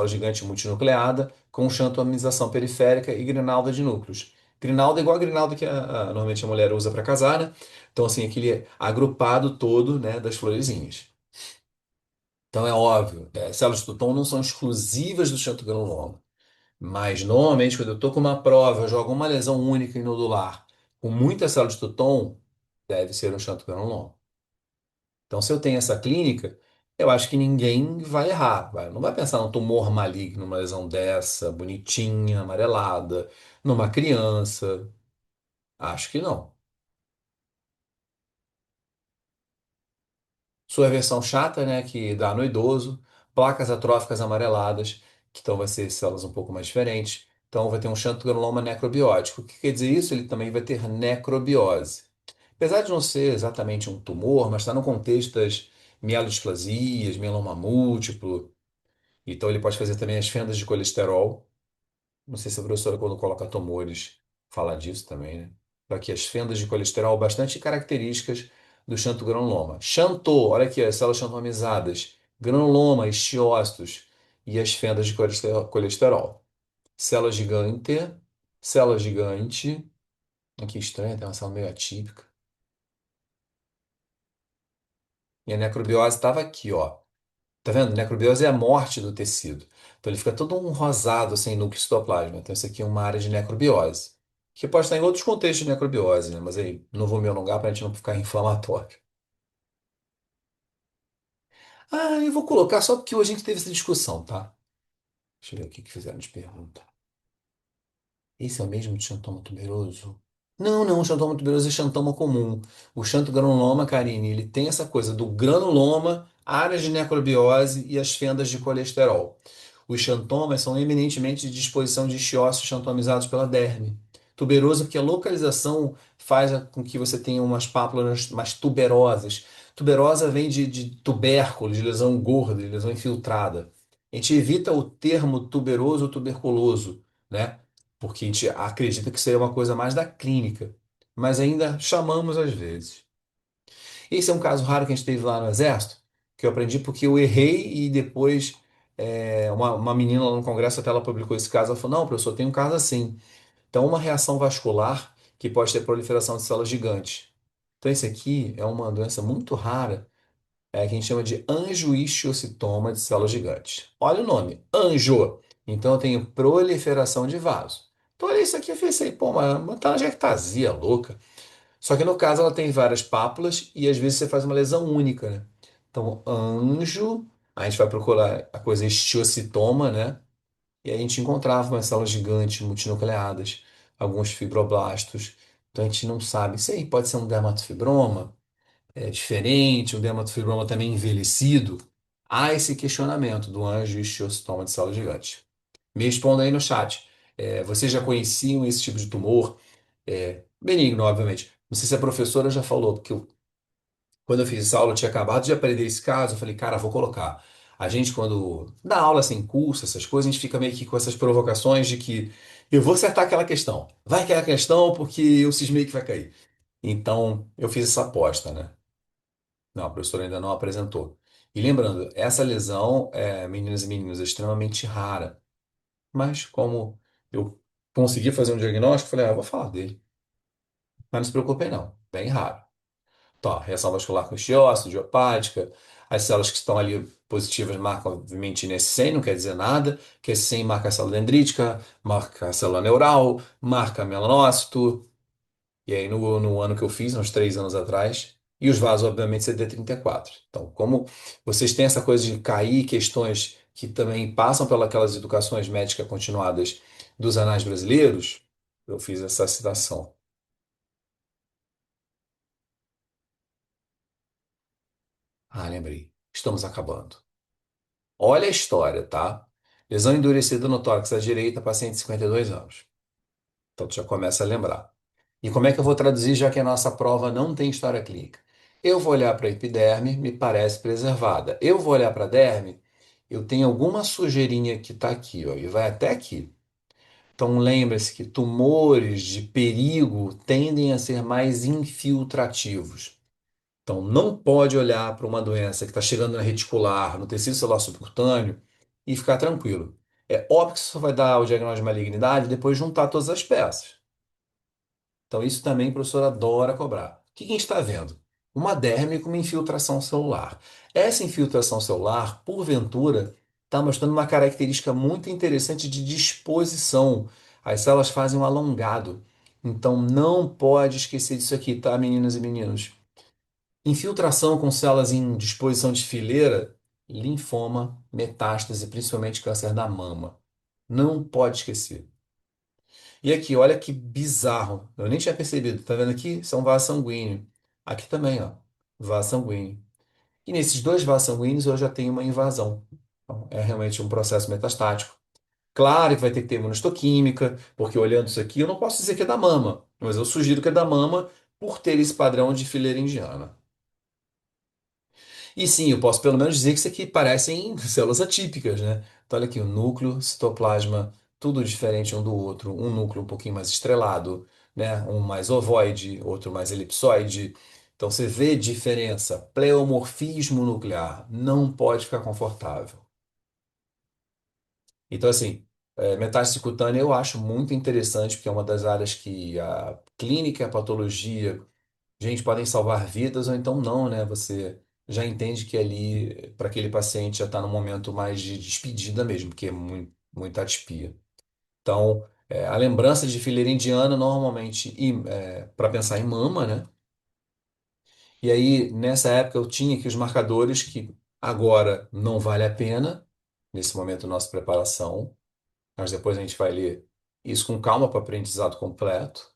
gigante multinucleada com xantomização periférica e grinalda de núcleos. Grinalda é igual a grinalda que normalmente a mulher usa para casar, né? Então, assim, aquele agrupado todo, né, das florezinhas. Então, é óbvio, células Touton não são exclusivas do xantogranuloma. Mas normalmente, quando eu estou com uma prova, eu jogo uma lesão única e nodular com muitas células de Touton, deve ser um xantogranuloma. Então, se eu tenho essa clínica, eu acho que ninguém vai errar. Não vai pensar num tumor maligno, numa lesão dessa, bonitinha, amarelada, numa criança. Acho que não. Sua versão chata, né, que dá no idoso, placas atróficas amareladas, que então vai ser células um pouco mais diferentes. Então vai ter um xantogranuloma necrobiótico. O que quer dizer isso? Ele também vai ter necrobiose. Apesar de não ser exatamente um tumor, mas está no contexto das mielodisplasias, mieloma múltiplo. Então ele pode fazer também as fendas de colesterol. Não sei se a professora, quando coloca tumores, fala disso também, né? Aqui, as fendas de colesterol bastante características do xantogranuloma. Xanto, olha aqui, as células xantomizadas. Granuloma, estiócitos e as fendas de colesterol. Célula gigante, célula gigante. Aqui estranho, tem uma célula meio atípica. E a necrobiose estava aqui, ó. Tá vendo? Necrobiose é a morte do tecido. Então ele fica todo um rosado sem núcleo citoplasma. Então isso aqui é uma área de necrobiose. Que pode estar em outros contextos de necrobiose, né? Mas aí não vou me alongar para a gente não ficar inflamatório. Ah, eu vou colocar só porque hoje a gente teve essa discussão, tá? Deixa eu ver o que que fizeram de pergunta. Esse é o mesmo de xantoma tuberoso? Não, não, o xantoma tuberoso é xantoma comum. O xantogranuloma, Karine, ele tem essa coisa do granuloma, áreas de necrobiose e as fendas de colesterol. Os xantomas são eminentemente de disposição de estiócitos xantomizados pela derme. Tuberoso porque a localização faz com que você tenha umas pápulas mais tuberosas. Tuberosa vem de tubérculo, de lesão gorda, de lesão infiltrada. A gente evita o termo tuberoso ou tuberculoso, né? Porque a gente acredita que seria uma coisa mais da clínica, mas ainda chamamos às vezes. Esse é um caso raro que a gente teve lá no Exército, que eu aprendi porque eu errei e depois uma menina lá no congresso até ela publicou esse caso, ela falou, não, professor, tem um caso assim. Então, uma reação vascular que pode ter proliferação de células gigantes. Então, esse aqui é uma doença muito rara, que a gente chama de angioistiocitoma de células gigantes. Olha o nome, anjo. Então, eu tenho proliferação de vasos. Então, olha isso aqui, eu pensei, pô, mas uma telangiectasia louca. Só que no caso ela tem várias pápulas e às vezes você faz uma lesão única, né? Então, anjo, a gente vai procurar a coisa estiocitoma, né? E aí a gente encontrava umas células gigantes multinucleadas, alguns fibroblastos. Então a gente não sabe. Isso aí pode ser um dermatofibroma, é diferente, um dermatofibroma também envelhecido. Há esse questionamento do anjo estiocitoma de células gigantes. Me responda aí no chat. Vocês já conheciam esse tipo de tumor? Benigno, obviamente. Não sei se a professora já falou, porque quando eu fiz essa aula, eu tinha acabado de aprender esse caso, eu falei, cara, vou colocar. A gente, quando dá aula sem curso, essas coisas, a gente fica meio que com essas provocações de que eu vou acertar aquela questão. Vai aquela questão porque eu cismei que vai cair. Então, eu fiz essa aposta, né? Não, a professora ainda não apresentou. E lembrando, essa lesão, meninas e meninos, é extremamente rara. Mas como eu consegui fazer um diagnóstico, falei, vou falar dele. Mas não se preocupem, não. Bem raro. Tá, reação vascular com estiose, idiopática. As células que estão ali positivas marcam, obviamente, NS100, não quer dizer nada. Que NS100 marca a célula dendrítica, marca a célula neural, marca melanócito. E aí, no ano que eu fiz, uns 3 anos atrás, e os vasos, obviamente, CD34. Então, como vocês têm essa coisa de cair questões que também passam pelas educações médicas continuadas dos anais brasileiros, eu fiz essa citação. Ah, lembrei. Estamos acabando. Olha a história, tá? Lesão endurecida no tórax à direita, paciente de 52 anos. Então, tu já começa a lembrar. E como é que eu vou traduzir, já que a nossa prova não tem história clínica? Eu vou olhar para a epiderme, me parece preservada. Eu vou olhar para a derme, eu tenho alguma sujeirinha que está aqui, ó, e vai até aqui. Então lembre-se que tumores de perigo tendem a ser mais infiltrativos. Então não pode olhar para uma doença que está chegando na reticular, no tecido celular subcutâneo e ficar tranquilo. É óbvio que você só vai dar o diagnóstico de malignidade depois de juntar todas as peças. Então, isso também o professor adora cobrar. O que a gente está vendo? Uma derme com uma infiltração celular. Essa infiltração celular, porventura, está mostrando uma característica muito interessante de disposição. As células fazem um alongado. Então, não pode esquecer disso aqui, tá, meninas e meninos? Infiltração com células em disposição de fileira, linfoma, metástase, principalmente câncer da mama. Não pode esquecer. E aqui, olha que bizarro. Eu nem tinha percebido. Tá vendo aqui? São vasos sanguíneos. Aqui também, ó. Vaso sanguíneo. E nesses dois vasos sanguíneos eu já tenho uma invasão. Então, é realmente um processo metastático. Claro que vai ter que ter imunistoquímica, porque olhando isso aqui eu não posso dizer que é da mama, mas eu sugiro que é da mama por ter esse padrão de fileira indiana. E sim, eu posso pelo menos dizer que isso aqui parecem células atípicas, né? Então, olha aqui, o núcleo, citoplasma, tudo diferente um do outro. Um núcleo um pouquinho mais estrelado, né? Um mais ovoide, outro mais elipsoide. Então, você vê diferença. Pleomorfismo nuclear. Não pode ficar confortável. Então, assim, metástase cutânea eu acho muito interessante, porque é uma das áreas que a clínica e a patologia gente, podem salvar vidas ou então não, né? Você já entende que ali, para aquele paciente, já está no momento mais de despedida mesmo, porque é muita atipia. Então, a lembrança de fileira indiana, normalmente, para pensar em mama, né? E aí, nessa época, eu tinha aqui os marcadores que agora não vale a pena, nesse momento, nossa preparação, mas depois a gente vai ler isso com calma para o aprendizado completo.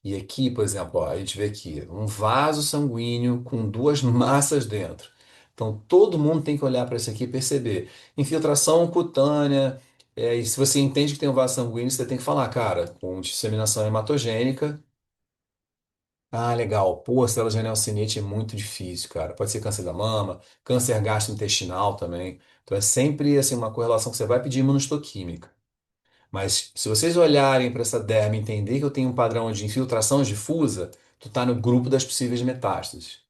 E aqui, por exemplo, ó, a gente vê aqui um vaso sanguíneo com duas massas dentro. Então, todo mundo tem que olhar para isso aqui e perceber. Infiltração cutânea, e se você entende que tem um vaso sanguíneo, você tem que falar, cara, com disseminação hematogênica. Ah, legal. Pô, a célula de anelcinite é muito difícil, cara. Pode ser câncer da mama, câncer gastrointestinal também. Então, é sempre assim, uma correlação que você vai pedir imunohistoquímica. Mas se vocês olharem para essa derma e entender que eu tenho um padrão de infiltração difusa, tu tá no grupo das possíveis metástases.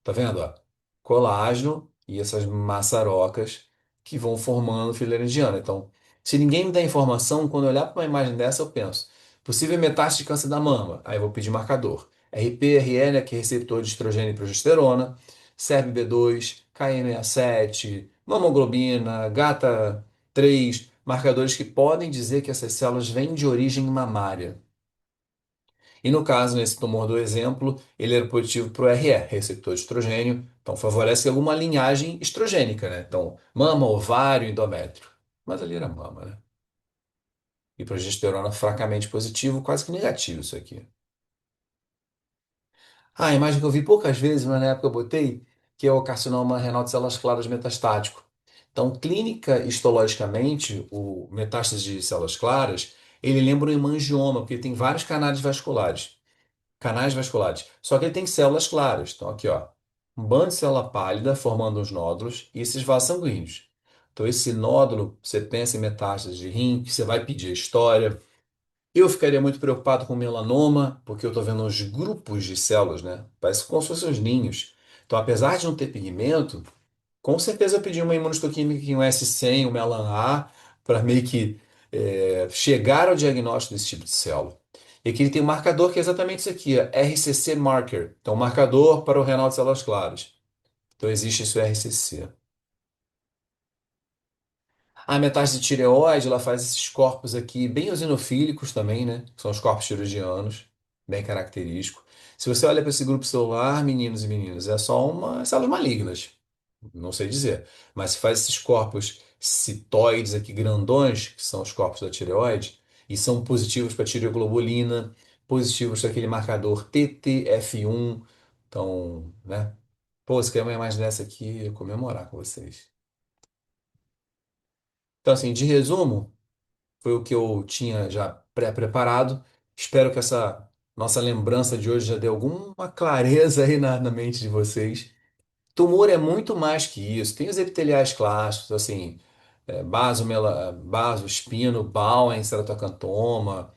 Tá vendo, ó? Colágeno e essas maçarocas que vão formando fileira indiana. Então, se ninguém me dá informação, quando eu olhar para uma imagem dessa, eu penso, possível metástase de câncer da mama. Aí eu vou pedir marcador. RP, RL, que é receptor de estrogênio e progesterona, SERPB2, KM67, hemoglobina, GATA3, marcadores que podem dizer que essas células vêm de origem mamária. E no caso, nesse tumor do exemplo, ele era positivo para o RE, receptor de estrogênio, então favorece alguma linhagem estrogênica, né? Então, mama, ovário, endométrio. Mas ali era mama, né? E progesterona fracamente positivo, quase que negativo isso aqui. Ah, a imagem que eu vi poucas vezes, mas na época eu botei, que é o carcinoma renal de células claras metastático. Então, clínica histologicamente, o metástase de células claras, ele lembra um hemangioma, porque ele tem vários canais vasculares. Canais vasculares. Só que ele tem células claras. Então, aqui, ó, um bando de célula pálida formando os nódulos e esses vasos sanguíneos. Então, esse nódulo, você pensa em metástase de rim, que você vai pedir a história. Eu ficaria muito preocupado com melanoma, porque eu estou vendo uns grupos de células, né? Parece como se fossem os ninhos. Então, apesar de não ter pigmento, com certeza eu pedi uma imunistoquímica em um S100, um Melan-A, para meio que chegar ao diagnóstico desse tipo de célula. E aqui ele tem um marcador que é exatamente isso aqui, ó, RCC marker. Então, marcador para o renal de células claras. Então, existe esse RCC. A metástase de tireoide, ela faz esses corpos aqui bem eosinofílicos também, né? São os corpos tiroidianos, bem característico. Se você olha para esse grupo celular, meninos e meninas, é só uma células malignas. Não sei dizer. Mas se faz esses corpos citoides aqui grandões, que são os corpos da tireoide, e são positivos para tireoglobulina, positivos para aquele marcador TTF1. Então, né? Pô, se quer uma imagem dessa aqui, eu ia comemorar com vocês. Então, assim, de resumo, foi o que eu tinha já pré-preparado. Espero que essa nossa lembrança de hoje já dê alguma clareza aí na mente de vocês. Tumor é muito mais que isso. Tem os epiteliais clássicos, assim, baso, espino, Bowen, ceratocantoma.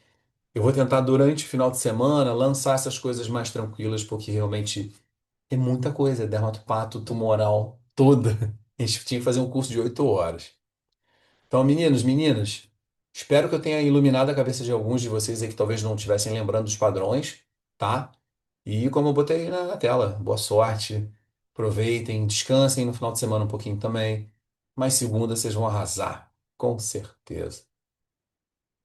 Eu vou tentar, durante o final de semana, lançar essas coisas mais tranquilas, porque realmente tem muita coisa. Dermatopato tumoral toda. A gente tinha que fazer um curso de 8 horas. Então, meninos, meninas, espero que eu tenha iluminado a cabeça de alguns de vocês aí que talvez não estivessem lembrando dos padrões, tá? E como eu botei aí na tela, boa sorte, aproveitem, descansem no final de semana um pouquinho também. Mas segunda vocês vão arrasar, com certeza.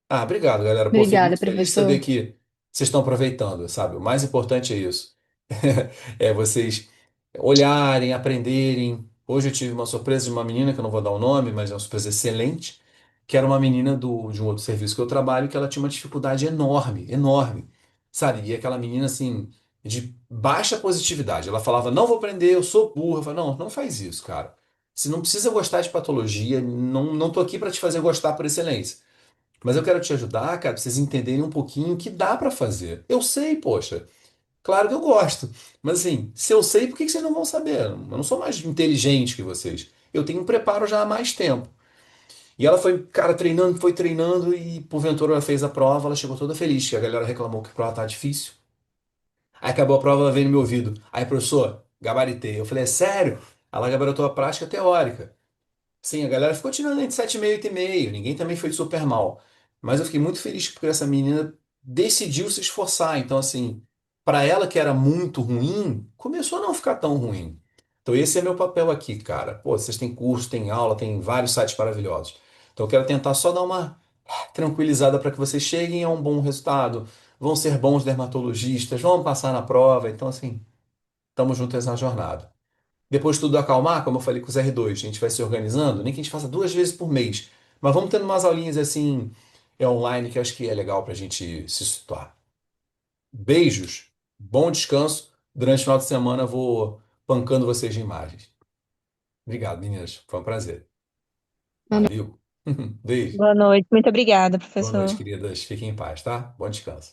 Ah, obrigado, galera. Pô, fico Obrigada, muito feliz de saber professor. que vocês estão aproveitando, sabe? O mais importante é isso. É vocês olharem, aprenderem. Hoje eu tive uma surpresa de uma menina, que eu não vou dar o nome, mas é uma surpresa excelente, que era uma menina de um outro serviço que eu trabalho, que ela tinha uma dificuldade enorme, enorme, sabe? E aquela menina, assim, de baixa positividade. Ela falava, não vou aprender, eu sou burra. Eu falei, não, não faz isso, cara. Você não precisa gostar de patologia, não tô aqui para te fazer gostar por excelência. Mas eu quero te ajudar, cara, pra vocês entenderem um pouquinho o que dá para fazer. Eu sei, poxa. Claro que eu gosto. Mas assim, se eu sei, por que que vocês não vão saber? Eu não sou mais inteligente que vocês. Eu tenho um preparo já há mais tempo. E ela foi, cara, treinando, foi treinando e porventura ela fez a prova, ela chegou toda feliz, que a galera reclamou que a prova tá difícil. Aí acabou a prova, ela veio no meu ouvido. Aí, professor, gabaritei. Eu falei, é sério? Ela gabaritou a prática teórica. Sim, a galera ficou tirando entre 7,5 e 8,5. Ninguém também foi super mal. Mas eu fiquei muito feliz porque essa menina decidiu se esforçar. Então, assim, para ela que era muito ruim, começou a não ficar tão ruim. Então, esse é meu papel aqui, cara. Pô, vocês têm curso, têm aula, tem vários sites maravilhosos. Então, eu quero tentar só dar uma tranquilizada para que vocês cheguem a um bom resultado. Vão ser bons dermatologistas, vão passar na prova. Então, assim, estamos juntos na jornada. Depois tudo acalmar, como eu falei com os R2, a gente vai se organizando, nem que a gente faça 2 vezes por mês. Mas vamos tendo umas aulinhas assim, online, que eu acho que é legal para a gente se situar. Beijos, bom descanso. Durante o final de semana eu vou pancando vocês de imagens. Obrigado, meninas. Foi um prazer. Valeu. Beijo. Boa noite. Muito obrigada, Boa noite, professor. queridas. Fiquem em paz, tá? Bom descanso.